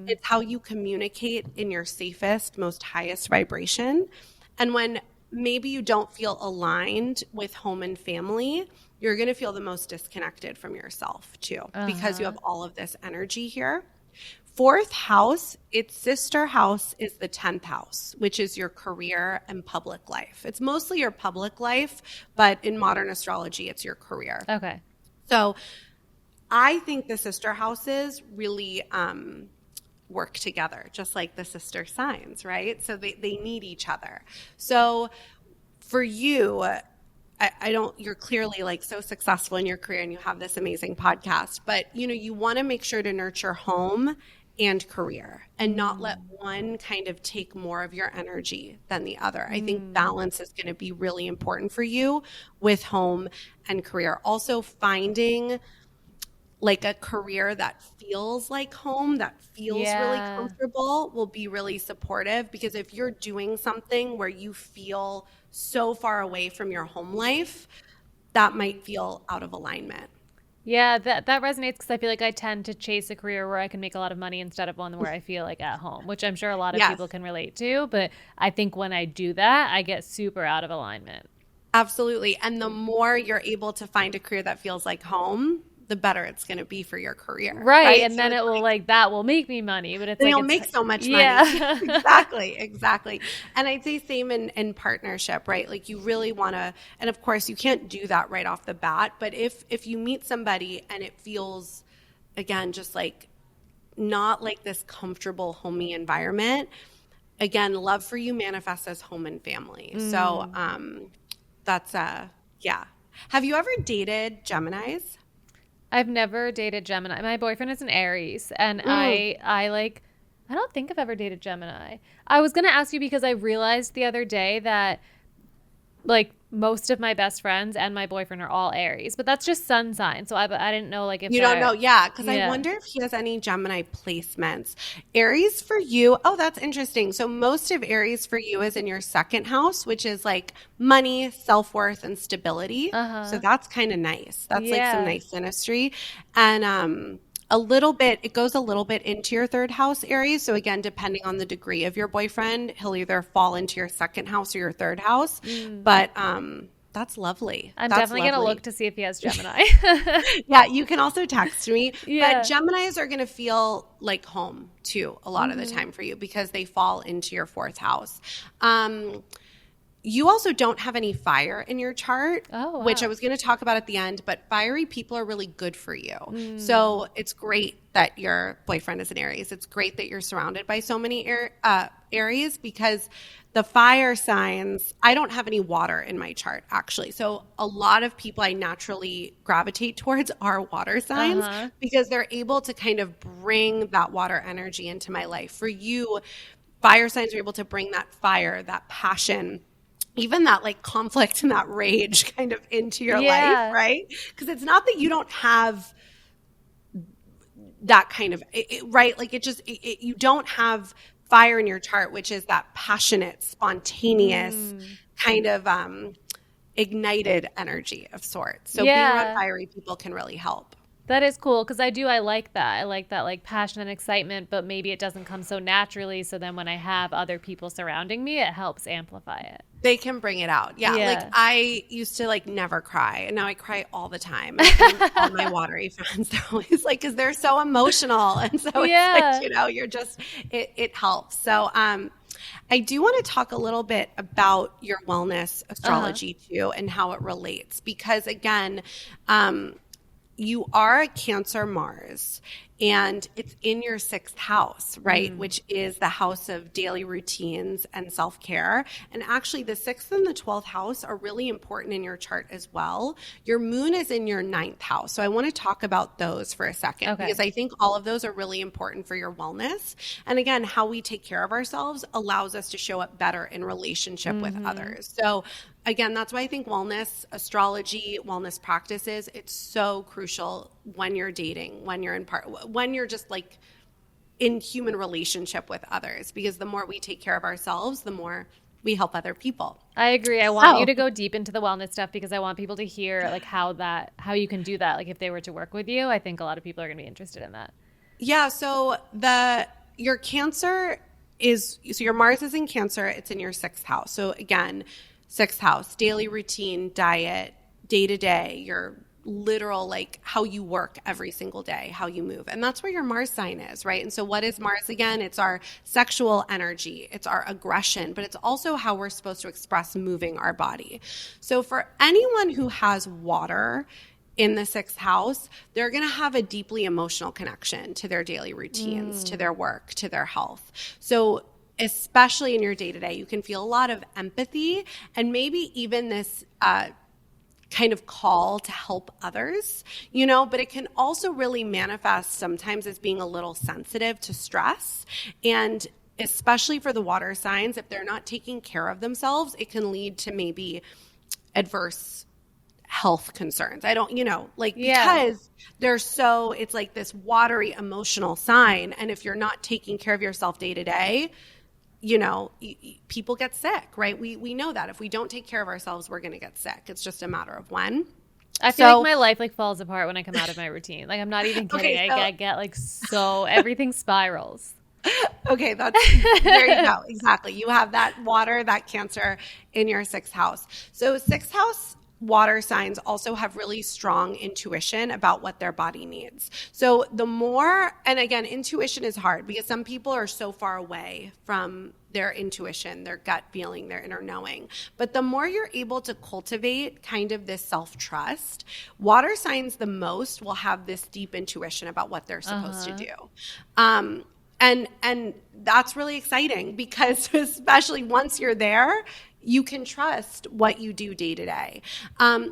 It's how you communicate in your safest, most highest vibration. And when maybe you don't feel aligned with home and family, you're going to feel the most disconnected from yourself too, because you have all of this energy here. 4th house, its sister house is the 10th house, which is your career and public life. It's mostly your public life, but in modern astrology, it's your career. Okay. So I think the sister houses really work together, just like the sister signs, right? So they need each other. So for you, I don't, you're clearly like so successful in your career and you have this amazing podcast, but you want to make sure to nurture home and career and not let one kind of take more of your energy than the other. I think balance is going to be really important for you with home and career. Also finding like a career that feels like home, that feels really comfortable will be really supportive, because if you're doing something where you feel so far away from your home life, that might feel out of alignment. Yeah, that resonates, because I feel like I tend to chase a career where I can make a lot of money instead of one where I feel like at home, which I'm sure a lot of people can relate to. But I think when I do that, I get super out of alignment. Absolutely. And the more you're able to find a career that feels like home, the better it's going to be for your career. Right. And so then it will that will make me money, but it's then like, you'll make so much money. Exactly. And I'd say same in partnership, right? Like you really want to, and of course you can't do that right off the bat, but if you meet somebody and it feels, again, just like not like this comfortable, homey environment, again, love for you manifests as home and family. So that's, Have you ever dated Geminis? I've never dated Gemini. My boyfriend is an Aries, and I don't think I've ever dated Gemini. I was going to ask you because I realized the other day that like most of my best friends and my boyfriend are all Aries, but that's just sun sign. So I didn't know like if you don't know. Yeah. Cause I wonder if he has any Gemini placements. Aries for you. Oh, that's interesting. So most of Aries for you is in your 2nd house, which is like money, self-worth, and stability. So that's kind of nice. That's like some nice synastry. And, it goes a little bit into your 3rd house, Aries. So again, depending on the degree of your boyfriend, he'll either fall into your 2nd house or your 3rd house. But that's lovely. I'm definitely going to look to see if he has Gemini. Yeah, you can also text me. But Geminis are going to feel like home too a lot of the time for you, because they fall into your 4th house. You also don't have any fire in your chart, which I was going to talk about at the end, but fiery people are really good for you. So it's great that your boyfriend is an Aries. It's great that you're surrounded by so many Aries, because the fire signs, I don't have any water in my chart actually. So a lot of people I naturally gravitate towards are water signs because they're able to kind of bring that water energy into my life. For you, fire signs are able to bring that fire, that passion, even that like conflict and that rage kind of into your life, right? Because it's not that you don't have that kind of, right? Like you don't have fire in your chart, which is that passionate, spontaneous kind of ignited energy of sorts. So being around fiery people can really help. That is cool, because I like that. I like that like passion and excitement, but maybe it doesn't come so naturally. So then when I have other people surrounding me, it helps amplify it. They can bring it out. Yeah. Like I used to like never cry, and now I cry all the time. I think all my watery friends, they're always like, because they're so emotional. And so it's like, you're just, it helps. So I do want to talk a little bit about your wellness Uh-huh. astrology too and how it relates because again, you are a Cancer Mars and it's in your sixth house, right? Mm. Which is the house of daily routines and self care. And actually, the sixth and the 12th house are really important in your chart as well. Your moon is in your ninth house. So I want to talk about those for a second Okay. because I think all of those are really important for your wellness. And again, how we take care of ourselves allows us to show up better in relationship with Mm-hmm. others. So again, that's why I think wellness, astrology, wellness practices, it's so crucial when you're dating, when you're when you're just like in human relationship with others, because the more we take care of ourselves, the more we help other people. I agree. I want you So, to go deep into the wellness stuff because I want people to hear like how you can do that. Like if they were to work with you, I think a lot of people are going to be interested in that. yeah, so your Cancer so your Mars is in Cancer, it's in your sixth house. So again, sixth house, daily routine, diet, day to day, your literal like how you work every single day, how you move. And that's where your Mars sign is, right? And so what is Mars again? It's our sexual energy, it's our aggression, but it's also how we're supposed to express moving our body. So for anyone who has water in the sixth house, they're going to have a deeply emotional connection to their daily routines, to their work, to their health. So, especially in your day to day, you can feel a lot of empathy and maybe even this kind of call to help others, but it can also really manifest sometimes as being a little sensitive to stress. And especially for the water signs, if they're not taking care of themselves, it can lead to maybe adverse health concerns. I don't, Yeah. because it's like this watery emotional sign. And if you're not taking care of yourself day to day, people get sick, right? We know that if we don't take care of ourselves, we're going to get sick. It's just a matter of when. I feel like So, my life like falls apart when I come out of my routine. Like I'm not even kidding. okay, so I get like so everything spirals. okay, there you go. Exactly. You have that water, that Cancer in your sixth house. So, sixth house water signs also have really strong intuition about what their body needs. So, and again, intuition is hard because some people are so far away from their intuition, their gut feeling, their inner knowing. But the more you're able to cultivate kind of this self-trust, water signs the most will have this deep intuition about what they're supposed to Uh-huh. do. And that's really exciting because especially once you're there, you can trust what you do day to day.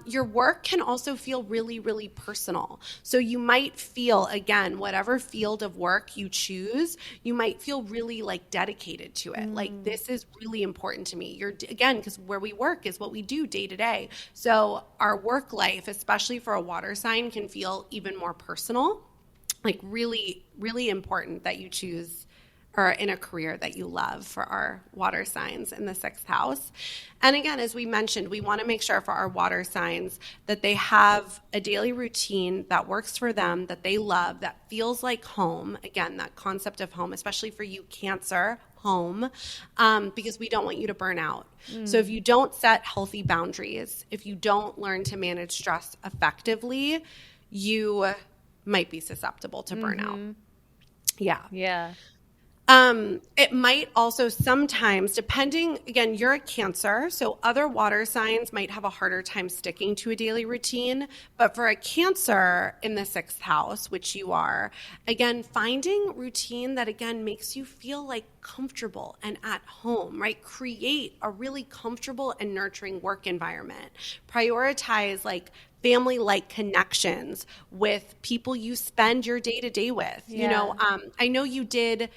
Your work can also feel really, really personal. So you might feel, again, whatever field of work you choose, you might feel really like dedicated to it. Like this is really important to me. Again, because where we work is what we do day to day. So our work life, especially for a water sign, can feel even more personal, like really, really important that you choose or in a career that you love for our water signs in the sixth house. And again, as we mentioned, we want to make sure for our water signs that they have a daily routine that works for them, that they love, that feels like home. Again, that concept of home, especially for you, Cancer, home, because we don't want you to burn out. So if you don't set healthy boundaries, if you don't learn to manage stress effectively, you might be susceptible to burnout. Yeah. Yeah. It might also sometimes, depending, again, you're a Cancer, so other water signs might have a harder time sticking to a daily routine. But for a Cancer in the sixth house, which you are, again, finding routine that, again, makes you feel like comfortable and at home, right? Create a really comfortable and nurturing work environment. Prioritize like family-like connections with people you spend your day-to-day with. Yeah. I know you did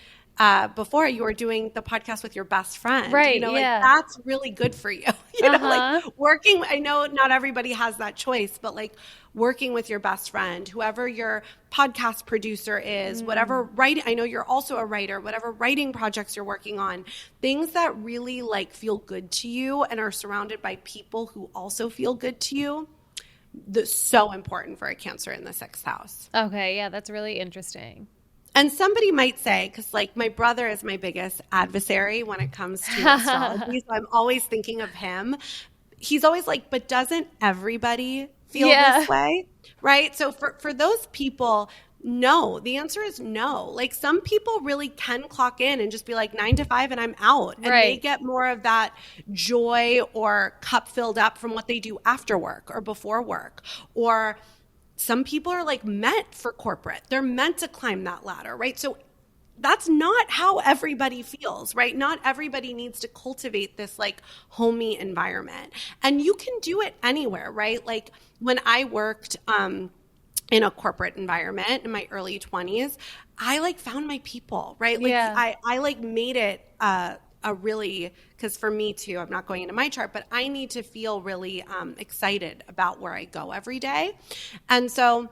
before you were doing the podcast with your best friend, Right. like Yeah. that's really good for you. Like Uh-huh. working, I know not everybody has that choice, but like working with your best friend, whoever your podcast producer is, whatever writing, I know you're also a writer, whatever writing projects you're working on, things that really like feel good to you and are surrounded by people who also feel good to you. That's so important for a Cancer in the sixth house. Okay. Yeah. That's really interesting. And somebody might say, because like my brother is my biggest adversary when it comes to astrology, so I'm always thinking of him. He's always like, but doesn't everybody feel Yeah. this way? Right? So for those people, no. The answer is no. Like some people really can clock in and just be like 9 to 5 and I'm out. And they get more of that joy or cup filled up from what they do after work or before work. Or some people are like meant for corporate. They're meant to climb that ladder, right? So that's not how everybody feels, right? Not everybody needs to cultivate this like homey environment. And you can do it anywhere, right? Like when I worked in a corporate environment in my early 20s, I like found my people, right? Like I like made it a really, because for me too, I'm not going into my chart, but I need to feel really excited about where I go every day. And so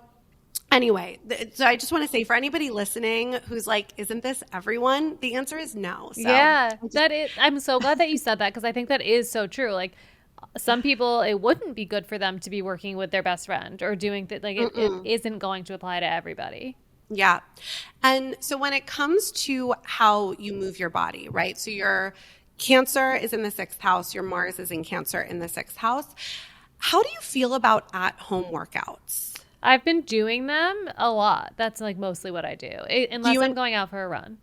anyway, so I just want to say for anybody listening who's like, isn't this everyone? The answer is no. So I'm so glad that you said that, because I think that is so true. Like some people, it wouldn't be good for them to be working with their best friend or doing it isn't going to apply to everybody. Yeah. And so when it comes to how you move your body, right? So your Cancer is in the 6th house, your Mars is in Cancer in the 6th house. How do you feel about at-home workouts? I've been doing them a lot. That's like mostly what I do, unless I'm going out for a run.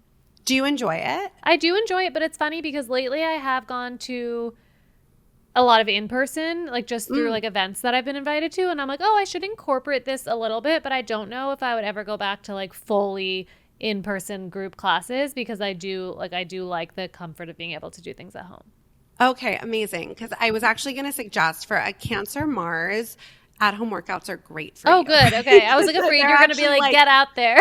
Do you enjoy it? I do enjoy it, but it's funny because lately I have gone to a lot of in-person, like just through like events that I've been invited to. And I'm like, oh, I should incorporate this a little bit, but I don't know if I would ever go back to like fully in-person group classes, because I do like the comfort of being able to do things at home. Okay, amazing. Because I was actually going to suggest for a Cancer Mars, at-home workouts are great for you. Oh, good. Okay. I was like afraid you're going to be like, get out there.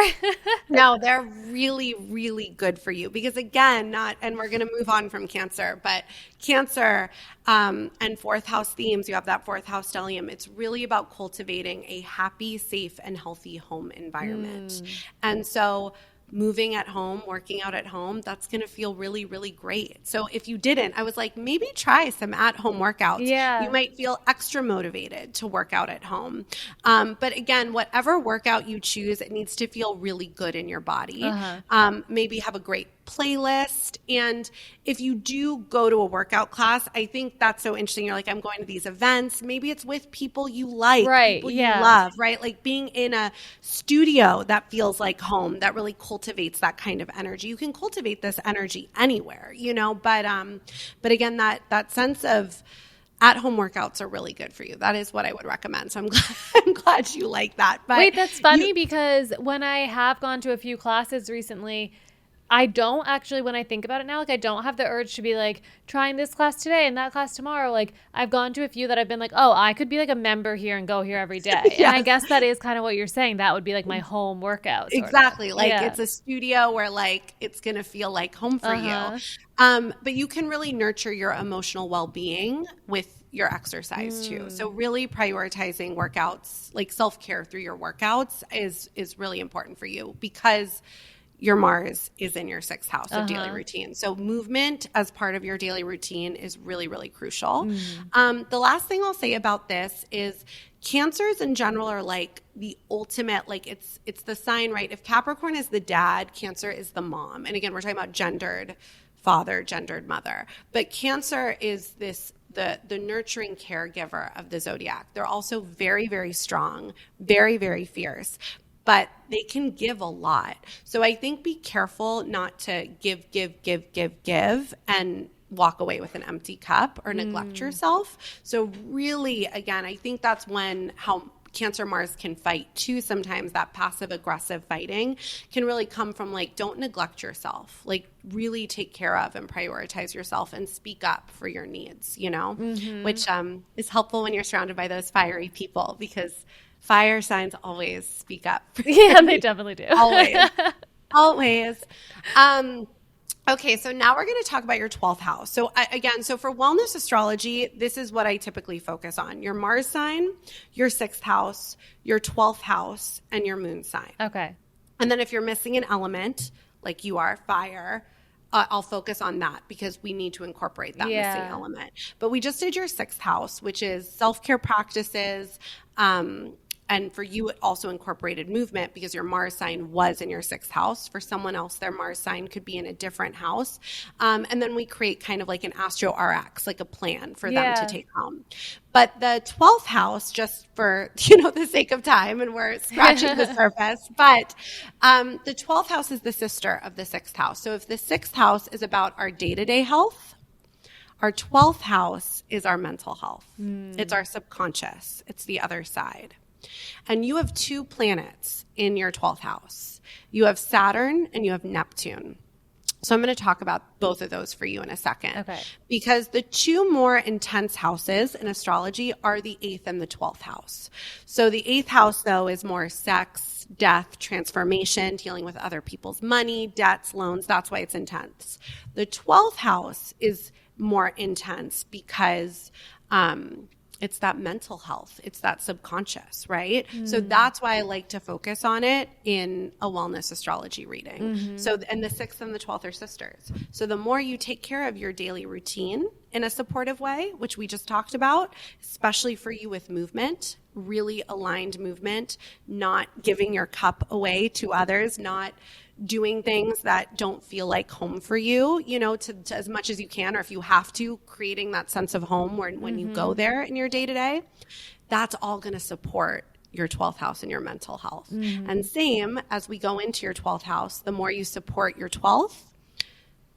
No, they're really, really good for you because again, and we're going to move on from Cancer, but Cancer and 4th house themes, you have that 4th house stellium. It's really about cultivating a happy, safe, and healthy home environment. And so moving at home, working out at home, that's going to feel really, really great. So if you didn't, I was like, maybe try some at-home workouts. Yeah. You might feel extra motivated to work out at home. But again, whatever workout you choose, it needs to feel really good in your body. Maybe have a great playlist. And if you do go to a workout class, I think that's so interesting. You're like, I'm going to these events. Maybe it's with people you like, people you love, right? Like being in a studio that feels like home, that really cultivates that kind of energy. You can cultivate this energy anywhere, but again, that sense of at-home workouts are really good for you. That is what I would recommend. So I'm glad you like that. But wait, that's funny because when I have gone to a few classes recently, I don't actually, when I think about it now, like I don't have the urge to be like trying this class today and that class tomorrow. Like I've gone to a few that I've been like, oh, I could be like a member here and go here every day. Yes. And I guess that is kind of what you're saying. That would be like my home workout. Exactly. Like it's a studio where like it's going to feel like home for you. But you can really nurture your emotional well-being with your exercise too. So really prioritizing workouts, like self-care through your workouts is really important for you because your Mars is in your 6th house of daily routine. So movement as part of your daily routine is really, really crucial. The last thing I'll say about this is Cancers in general are like the ultimate, like it's the sign, right? If Capricorn is the dad, Cancer is the mom. And again, we're talking about gendered father, gendered mother. But Cancer is the nurturing caregiver of the zodiac. They're also very, very strong, very, very fierce. But they can give a lot. So I think be careful not to give, and walk away with an empty cup or neglect yourself. So really, again, I think that's how Cancer Mars can fight too. Sometimes that passive aggressive fighting can really come from like, don't neglect yourself. Like really take care of and prioritize yourself and speak up for your needs, which is helpful when you're surrounded by those fiery people because fire signs always speak up. Yeah, they definitely do. Always. Okay, so now we're going to talk about your 12th house. So so for wellness astrology, this is what I typically focus on. Your Mars sign, your 6th house, your 12th house, and your moon sign. Okay. And then if you're missing an element, like you are, fire, I'll focus on that because we need to incorporate that missing element. But we just did your 6th house, which is self-care practices, and for you, it also incorporated movement because your Mars sign was in your 6th house. For someone else, their Mars sign could be in a different house. And then we create kind of like an Astro RX, like a plan for them to take home. But the 12th house, just for, the sake of time, and we're scratching the surface, but the 12th house is the sister of the 6th house. So if the 6th house is about our day-to-day health, our 12th house is our mental health. It's our subconscious. It's the other side. And you have 2 planets in your 12th house. You have Saturn and you have Neptune. So I'm going to talk about both of those for you in a second. Okay. Because the 2 more intense houses in astrology are the 8th and the 12th house. So the 8th house, though, is more sex, death, transformation, dealing with other people's money, debts, loans. That's why it's intense. The 12th house is more intense because it's that mental health. It's that subconscious, right? So that's why I like to focus on it in a wellness astrology reading. So, and the 6th and the 12th are sisters. So the more you take care of your daily routine in a supportive way, which we just talked about, especially for you with movement, really aligned movement, not giving your cup away to others, not doing things that don't feel like home for you, to as much as you can, or if you have to, creating that sense of home when you go there in your day-to-day, that's all going to support your 12th house and your mental health. And same as we go into your 12th house, the more you support your 12th,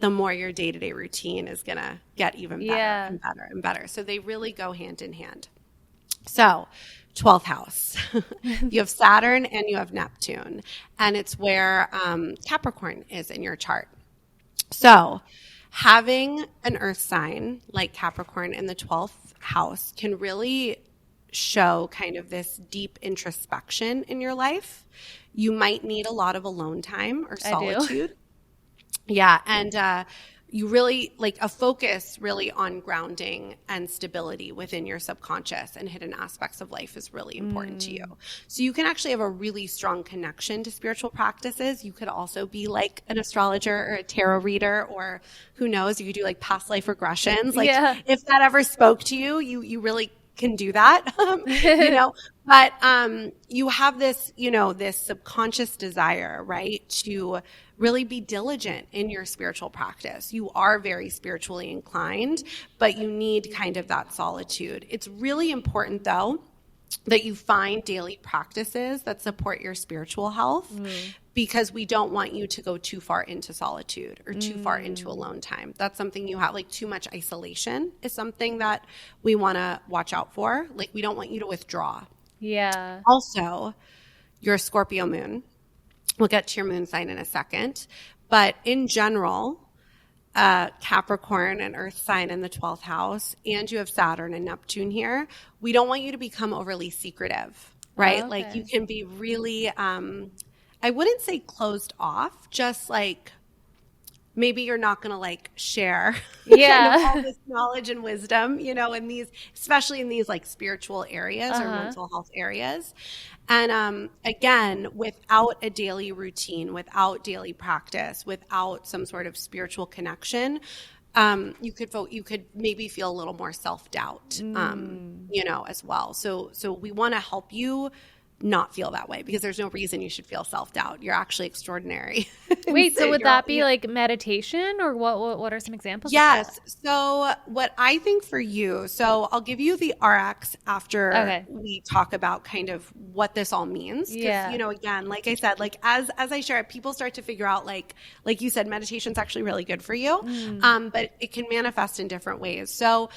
the more your day-to-day routine is going to get even better and better and better. So they really go hand in hand. So 12th house, you have Saturn and you have Neptune, and it's where Capricorn is in your chart. So having an earth sign like Capricorn in the 12th house can really show kind of this deep introspection in your life. You might need a lot of alone time or solitude. Yeah. And you really like a focus really on grounding and stability within your subconscious and hidden aspects of life is really important to you. So you can actually have a really strong connection to spiritual practices. You could also be like an astrologer or a tarot reader, or who knows, you could do like past life regressions. Like if that ever spoke to you, you really can do that, but you have this, this subconscious desire, right, to really be diligent in your spiritual practice. You are very spiritually inclined, but you need kind of that solitude. It's really important, though, that you find daily practices that support your spiritual health, because we don't want you to go too far into solitude or too far into alone time. That's something you have, like too much isolation is something that we want to watch out for. Like we don't want you to withdraw. Yeah. Also, you're a Scorpio moon. We'll get to your moon sign in a second. But in general, Capricorn and earth sign in the 12th house, and you have Saturn and Neptune here, we don't want you to become overly secretive, right? Oh, okay. Like you can be really, I wouldn't say closed off, just like maybe you're not going to like share kind of all this knowledge and wisdom, in these, especially in these like spiritual areas or mental health areas. And again, without a daily routine, without daily practice, without some sort of spiritual connection, you could maybe feel a little more self-doubt, as well. So we want to help you not feel that way, because there's no reason you should feel self-doubt. You're actually extraordinary. Wait, so would that be like meditation, or what are some examples? Yes. So what I think for you, so I'll give you the RX after we talk about kind of what this all means. Because, again, like I said, like as I share it, people start to figure out like you said, meditation's actually really good for you. But it can manifest in different ways. So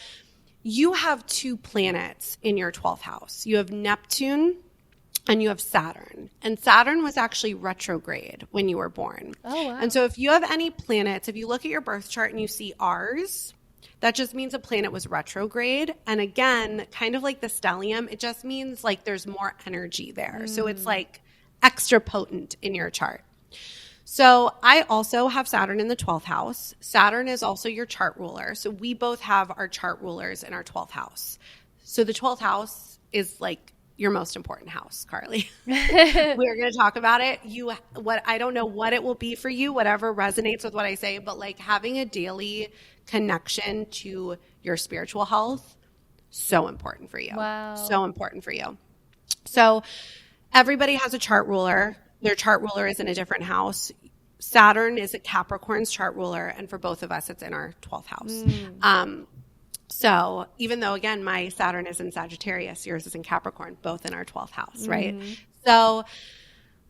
you have 2 planets in your 12th house. You have Neptune and you have Saturn. And Saturn was actually retrograde when you were born. Oh, wow. And so if you have any planets, if you look at your birth chart and you see R's, that just means a planet was retrograde. And again, kind of like the stellium, it just means like there's more energy there. So it's like extra potent in your chart. So I also have Saturn in the 12th house. Saturn is also your chart ruler. So we both have our chart rulers in our 12th house. So the 12th house is like your most important house, Carleigh. We're going to talk about it. I don't know what it will be for you, whatever resonates with what I say, but like having a daily connection to your spiritual health, so important for you. Wow. So important for you. So everybody has a chart ruler. Their chart ruler is in a different house. Saturn is a Capricorn's chart ruler, and for both of us, it's in our 12th house. So even though, again, my Saturn is in Sagittarius, yours is in Capricorn, both in our 12th house, right? So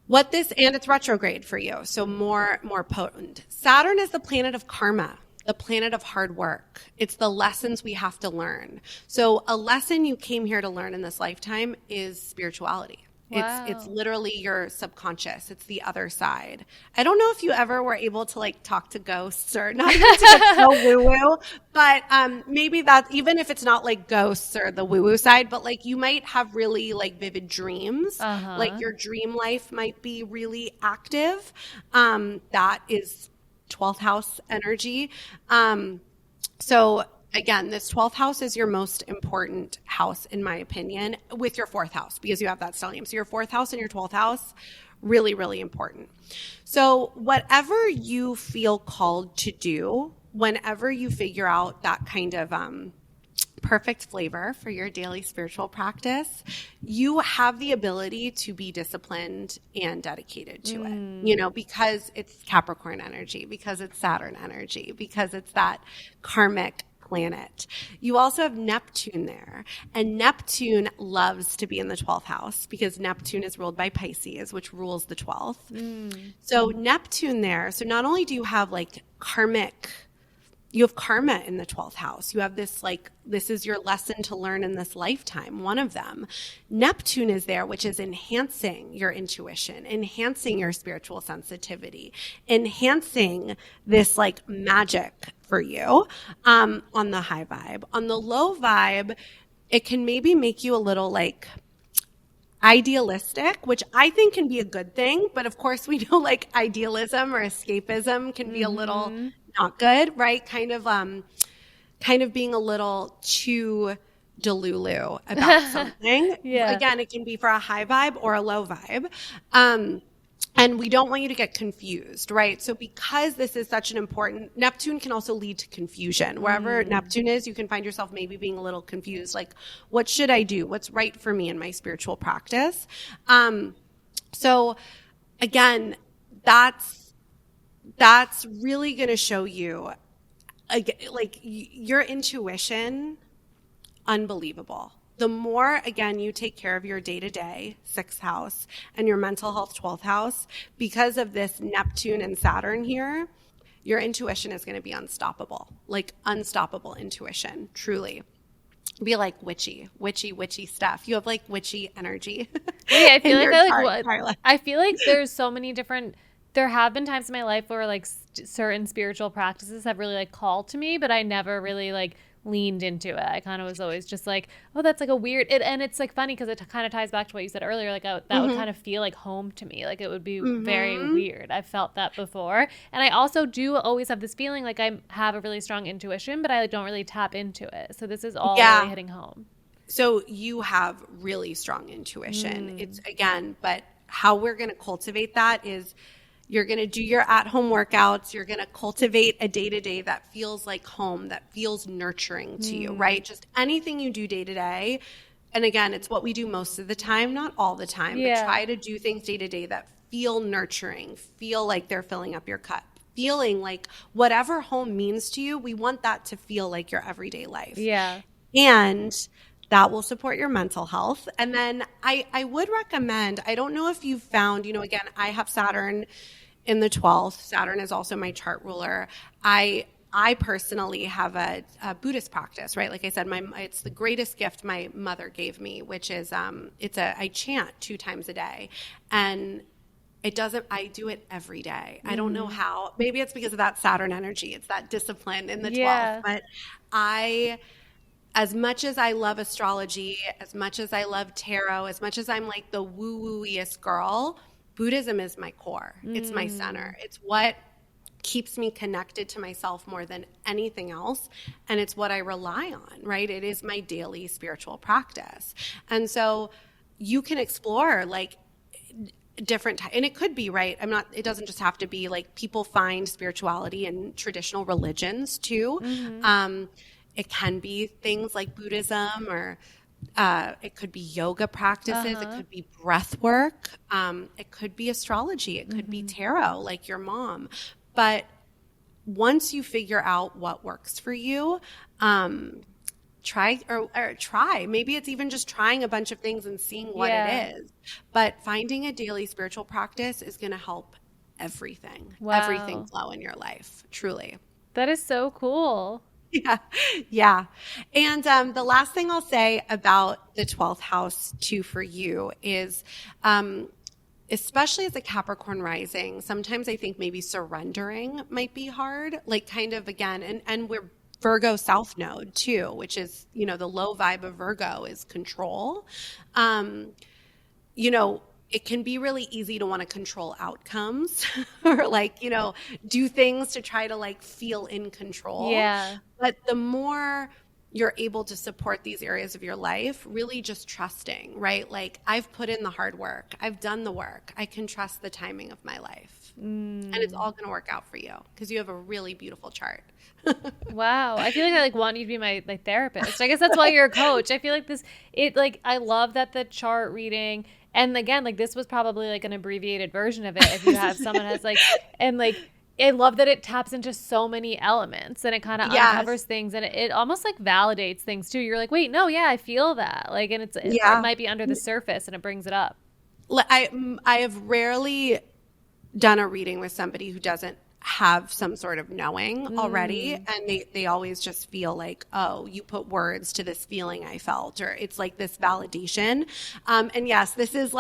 and it's retrograde for you, so more potent. Saturn is the planet of karma, the planet of hard work. It's the lessons we have to learn. So a lesson you came here to learn in this lifetime is spirituality. Wow. It's literally your subconscious. It's the other side. I don't know if you ever were able to like talk to ghosts, or not even to get so woo-woo, but maybe that, even if it's not like ghosts or the woo-woo side, but like you might have really like vivid dreams. Like your dream life might be really active. That is 12th house energy. So again, this 12th house is your most important house, in my opinion, with your 4th house, because you have that stellium. So your 4th house and your 12th house, really, really important. So whatever you feel called to do, whenever you figure out that kind of perfect flavor for your daily spiritual practice, you have the ability to be disciplined and dedicated to it, because it's Capricorn energy, because it's Saturn energy, because it's that karmic planet. You also have Neptune there, and Neptune loves to be in the 12th house because Neptune is ruled by Pisces, which rules the 12th. So Neptune there. So not only do you have like you have karma in the 12th house. You have this this is your lesson to learn in this lifetime, one of them. Neptune is there, which is enhancing your intuition, enhancing your spiritual sensitivity, enhancing this like magic for you on the high vibe. On the low vibe, it can maybe make you a little like idealistic, which I think can be a good thing. But of course, we know like idealism or escapism can be a little not good, right? Kind of being a little too delulu about something. Again, it can be for a high vibe or a low vibe. And we don't want you to get confused, right? So because this is such an important, Neptune can also lead to confusion. Wherever Neptune is, you can find yourself maybe being a little confused, like, what should I do? What's right for me in my spiritual practice? So again, that's really going to show you, like, your intuition, unbelievable. The more, again, you take care of your day-to-day, 6th house, and your mental health, 12th house, because of this Neptune and Saturn here, your intuition is going to be unstoppable, like unstoppable intuition, truly. Be like witchy stuff. You have like witchy energy. Yeah, I feel I feel like there's so many different. There have been times in my life where like certain spiritual practices have really like called to me, but I never really like leaned into it. I kind of was always just like, oh, that's like a weird, and it's like funny because it kind of ties back to what you said earlier. Like that would kind of feel like home to me. Like it would be very weird. I've felt that before. And I also do always have this feeling like I have a really strong intuition, but I don't really tap into it. So this is all really hitting home. So you have really strong intuition. It's again, but how we're going to cultivate that is you're going to do your at-home workouts. You're going to cultivate a day-to-day that feels like home, that feels nurturing to you, right? Just anything you do day-to-day. And again, it's what we do most of the time, not all the time, but try to do things day-to-day that feel nurturing, feel like they're filling up your cup, feeling like whatever home means to you, we want that to feel like your everyday life. Yeah. And that will support your mental health. And then I would recommend, I don't know if you've found, again, I have Saturn in the 12th. Saturn is also my chart ruler. I personally have a Buddhist practice, right? Like I said, it's the greatest gift my mother gave me, which is I chant 2 times a day. And I do it every day. I don't know how. Maybe it's because of that Saturn energy. It's that discipline in the 12th. But as much as I love astrology, as much as I love tarot, as much as I'm like the woo-woo-iest girl, Buddhism is my core. It's my center. It's what keeps me connected to myself more than anything else. And it's what I rely on, right? It is my daily spiritual practice. And so you can explore like different, and it could be, right? It doesn't just have to be like, people find spirituality in traditional religions too. It can be things like Buddhism or It could be yoga practices. It could be breath work. It could be astrology. It could be tarot, like your mom. But once you figure out what works for you, try. Maybe it's even just trying a bunch of things and seeing what it is. But finding a daily spiritual practice is going to help everything flow in your life. Truly. That is so cool. Yeah. And the last thing I'll say about the 12th house too for you is, especially as a Capricorn rising, sometimes I think maybe surrendering might be hard, like kind of again, and we're Virgo South Node too, which is, the low vibe of Virgo is control. It can be really easy to want to control outcomes or do things to try to feel in control. Yeah. But the more you're able to support these areas of your life, really just trusting, right? Like I've put in the hard work. I've done the work. I can trust the timing of my life. And it's all going to work out for you because you have a really beautiful chart. Wow. I feel like I want you to be my therapist. I guess that's why you're a coach. I feel like I love that the chart reading, and again, this was probably an abbreviated version of it if you have someone has I love that it taps into so many elements and it kind of uncovers things, and it almost validates things too. You're like, wait, no, yeah, I feel that. And it might be under the surface and it brings it up. I have rarely done a reading with somebody who doesn't have some sort of knowing already, and they always just feel like, oh, you put words to this feeling I felt, or it's this validation. And yes, this is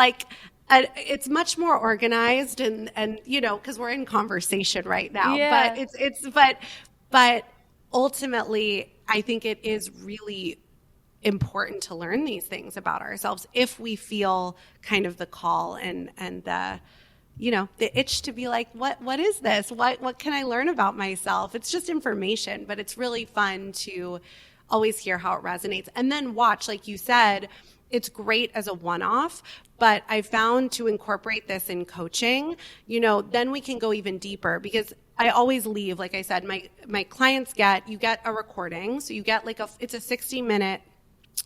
it's much more organized and because we're in conversation right now, but ultimately I think it is really important to learn these things about ourselves if we feel kind of the call and the the itch to be like, what is this? What can I learn about myself? It's just information, but it's really fun to always hear how it resonates. And then watch, like you said, it's great as a one-off, but I found to incorporate this in coaching, then we can go even deeper, because I always leave, like I said, my clients you get a recording. So you get it's a 60-minute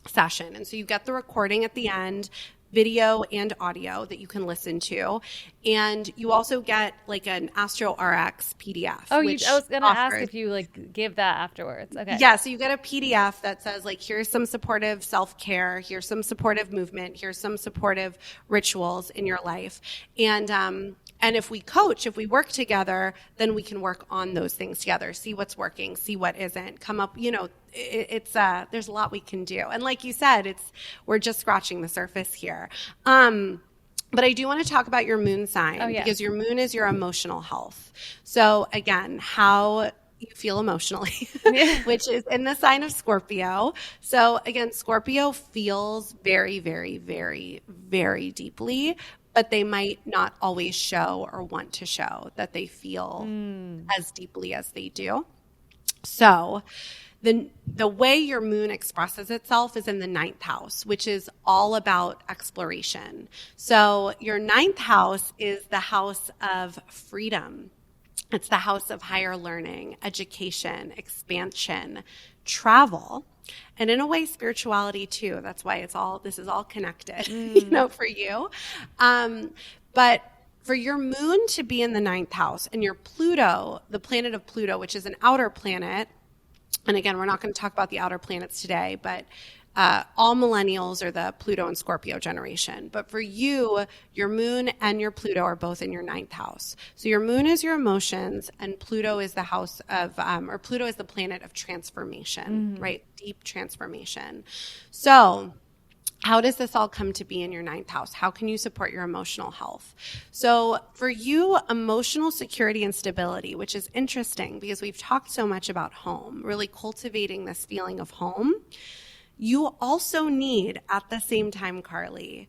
session. And so you get the recording at the end, video and audio that you can listen to. And you also get an Astro RX PDF. Oh, I was going to ask if you give that afterwards. Okay. Yeah. So you get a PDF that says here's some supportive self-care. Here's some supportive movement. Here's some supportive rituals in your life. And if we work together, then we can work on those things together, see what's working, see what isn't, come up, it's there's a lot we can do. And like you said, we're just scratching the surface here. But I do want to talk about your moon sign, because your moon is your emotional health. So again, how you feel emotionally, which is in the sign of Scorpio. So again, Scorpio feels very, very, very, very deeply, but they might not always show or want to show that they feel as deeply as they do. So the way your moon expresses itself is in the 9th house, which is all about exploration. So your 9th house is the house of freedom. It's the house of higher learning, education, expansion, travel, and in a way, spirituality too. That's why this is all connected, for you. But for your moon to be in the 9th house, and your Pluto, the planet of Pluto, which is an outer planet, and again, we're not going to talk about the outer planets today, but all millennials are the Pluto and Scorpio generation. But for you, your moon and your Pluto are both in your 9th house. So your moon is your emotions, and Pluto is the house of, or Pluto is the planet of transformation, right? Deep transformation. So how does this all come to be in your 9th house? How can you support your emotional health? So for you, emotional security and stability, which is interesting because we've talked so much about home, really cultivating this feeling of home. You also need, at the same time, Carleigh,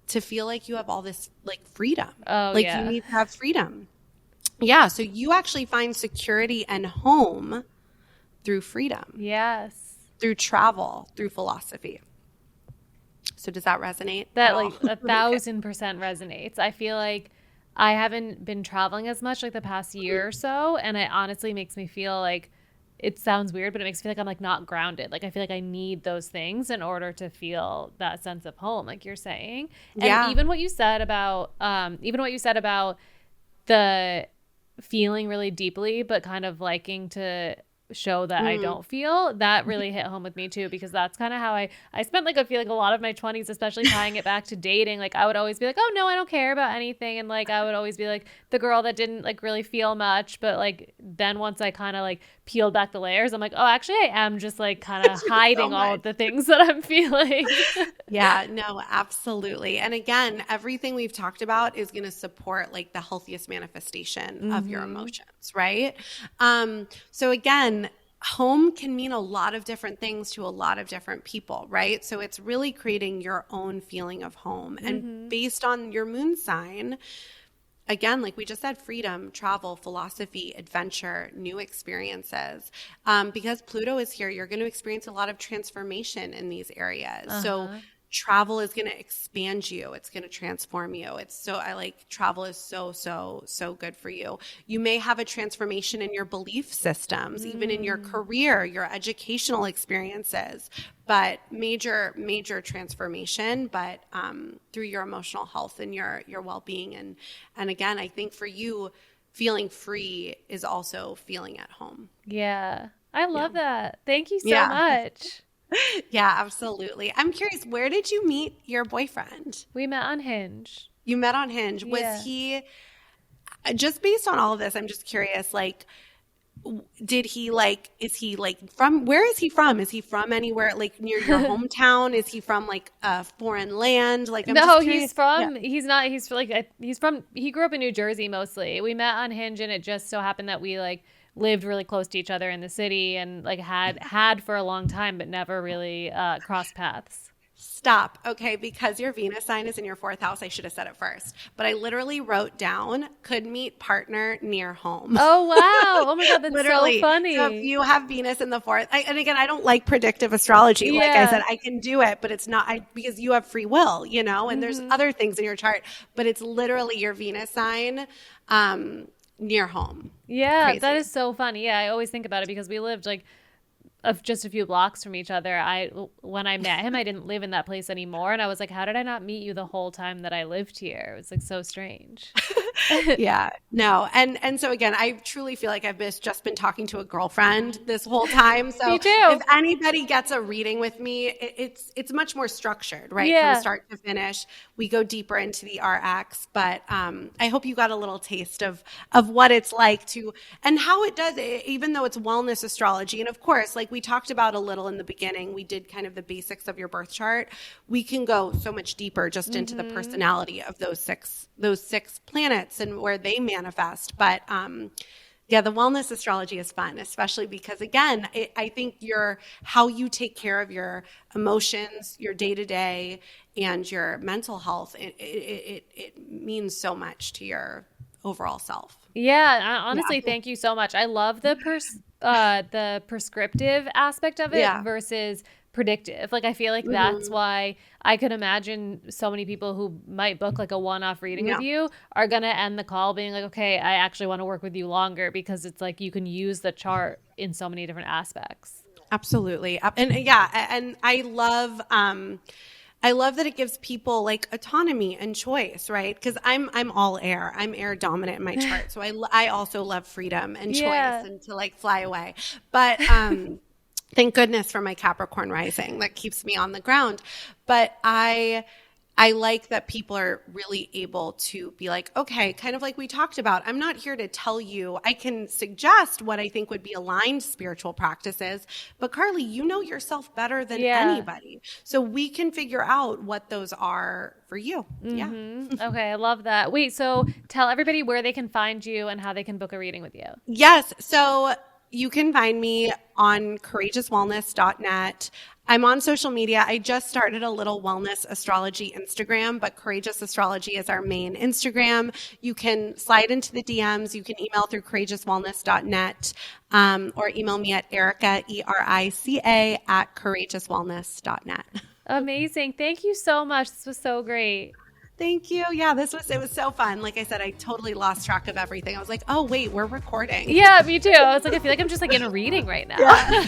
to feel like you have all this freedom. Oh, you need to have freedom. Yeah. So you actually find security and home through freedom. Yes. Through travel, through philosophy. So does that resonate? That 1,000% resonates. I feel like I haven't been traveling as much the past year or so, and it honestly makes me feel it sounds weird, but it makes me feel like I'm like not grounded. Like I feel like I need those things in order to feel that sense of home, like you're saying. And Yeah. even what you said about the feeling really deeply, but kind of liking to show that I don't feel, that really hit home with me too, because that's kind of how I spent like I feel like a lot of my 20s, especially tying it back to dating. Like I would always be like, oh no, I don't care about anything, and like I would always be like the girl that didn't like really feel much. But like then once I kind of like peeled back the layers, I'm like, oh, actually I am just like kind of So hiding all much. of the things that I'm feeling. Yeah, no, absolutely. And again, everything we've talked about is going to support like the healthiest manifestation of your emotions, right? So again, home can mean a lot of different things to a lot of different people, right? So it's really creating your own feeling of home. And based on your moon sign, again, like we just said, freedom, travel, philosophy, adventure, new experiences. Because Pluto is here, you're going to experience a lot of transformation in these areas. So travel is going to expand you. It's going to transform you. I like travel is so good for you. You may have a transformation in your belief systems, even in your career, your educational experiences, but major transformation, but through your emotional health and your well-being. And again, I think for you, feeling free is also feeling at home. Yeah. I Yeah. love that. Thank you so Yeah. much. Yeah, absolutely. I'm curious, where did you meet your boyfriend? We met on Hinge. You met on Hinge. Was Yeah. he, just based on all of this, I'm just curious, like, did he like, is he like from, where is he from? Is he from anywhere like near your hometown? Is he from like a foreign land? Like, I'm No, just curious. Yeah. he grew up in New Jersey mostly. We met on Hinge, and it just so happened that we like lived really close to each other in the city, and like had for a long time, but never really crossed paths. Stop. Okay, because your Venus sign is in your fourth house, I should have said it first. But I literally wrote down could meet partner near home. Oh wow. Oh my God, that's so Literally. So if funny. you have Venus in the fourth, and again, I don't like predictive astrology. Like I said, Yeah. I can do it, but it's not because you have free will, and there's Hmm. other things in your chart, but it's literally your Venus sign near home. Yeah, that Crazy. is so funny. Yeah, I always think about it because we lived like of just a few blocks from each other. When I met him, I didn't live in that place anymore, and I was like, how did I not meet you the whole time that I lived here? It was like so strange. Yeah, no. And so again, I truly feel like I've just been talking to a girlfriend this whole time. Me So if too. anybody gets a reading with me, it's much more structured, right? From Yeah. start to finish. We go deeper into the RX, but I hope you got a little taste of what it's like to and how it does, even though it's wellness astrology. And of course, like we talked about a little in the beginning, we did kind of the basics of your birth chart. We can go so much deeper just into the personality of those six planets and where they manifest. But yeah, the wellness astrology is fun, especially because again, I think how you take care of your emotions, your day to day, and your mental health. It means so much to your overall self. Yeah, honestly, Yeah, thank you so much. I love the prescriptive aspect of it yeah, versus predictive. Like I feel like that's why I could imagine so many people who might book like a one-off reading with yeah. you are going to end the call being like, "Okay, I actually want to work with you longer," because it's like you can use the chart in so many different aspects. Absolutely. And yeah, and I love that it gives people like autonomy and choice, right? Because I'm all air. I'm air dominant in my chart. So I also love freedom and choice Yeah. and to like fly away. But thank goodness for my Capricorn rising that keeps me on the ground. But I like that people are really able to be like, okay, kind of like we talked about. I'm not here to tell you. I can suggest what I think would be aligned spiritual practices, but Carleigh, you know yourself better than Yeah. anybody. So we can figure out what those are for you. Yeah. Okay, I love that. Wait, so tell everybody where they can find you and how they can book a reading with you. Yes. So you can find me on courageouswellness.net. I'm on social media. I just started a little wellness astrology Instagram, but Courageous Astrology is our main Instagram. You can slide into the DMs. You can email through courageouswellness.net or email me at Erica, Erica, at courageouswellness.net. Amazing. Thank you so much. This was so great. Thank you. Yeah, it was so fun. Like I said, I totally lost track of everything. I was like, oh, wait, we're recording. Yeah, me too. I was like, I feel like I'm just like in a reading right now. Yeah.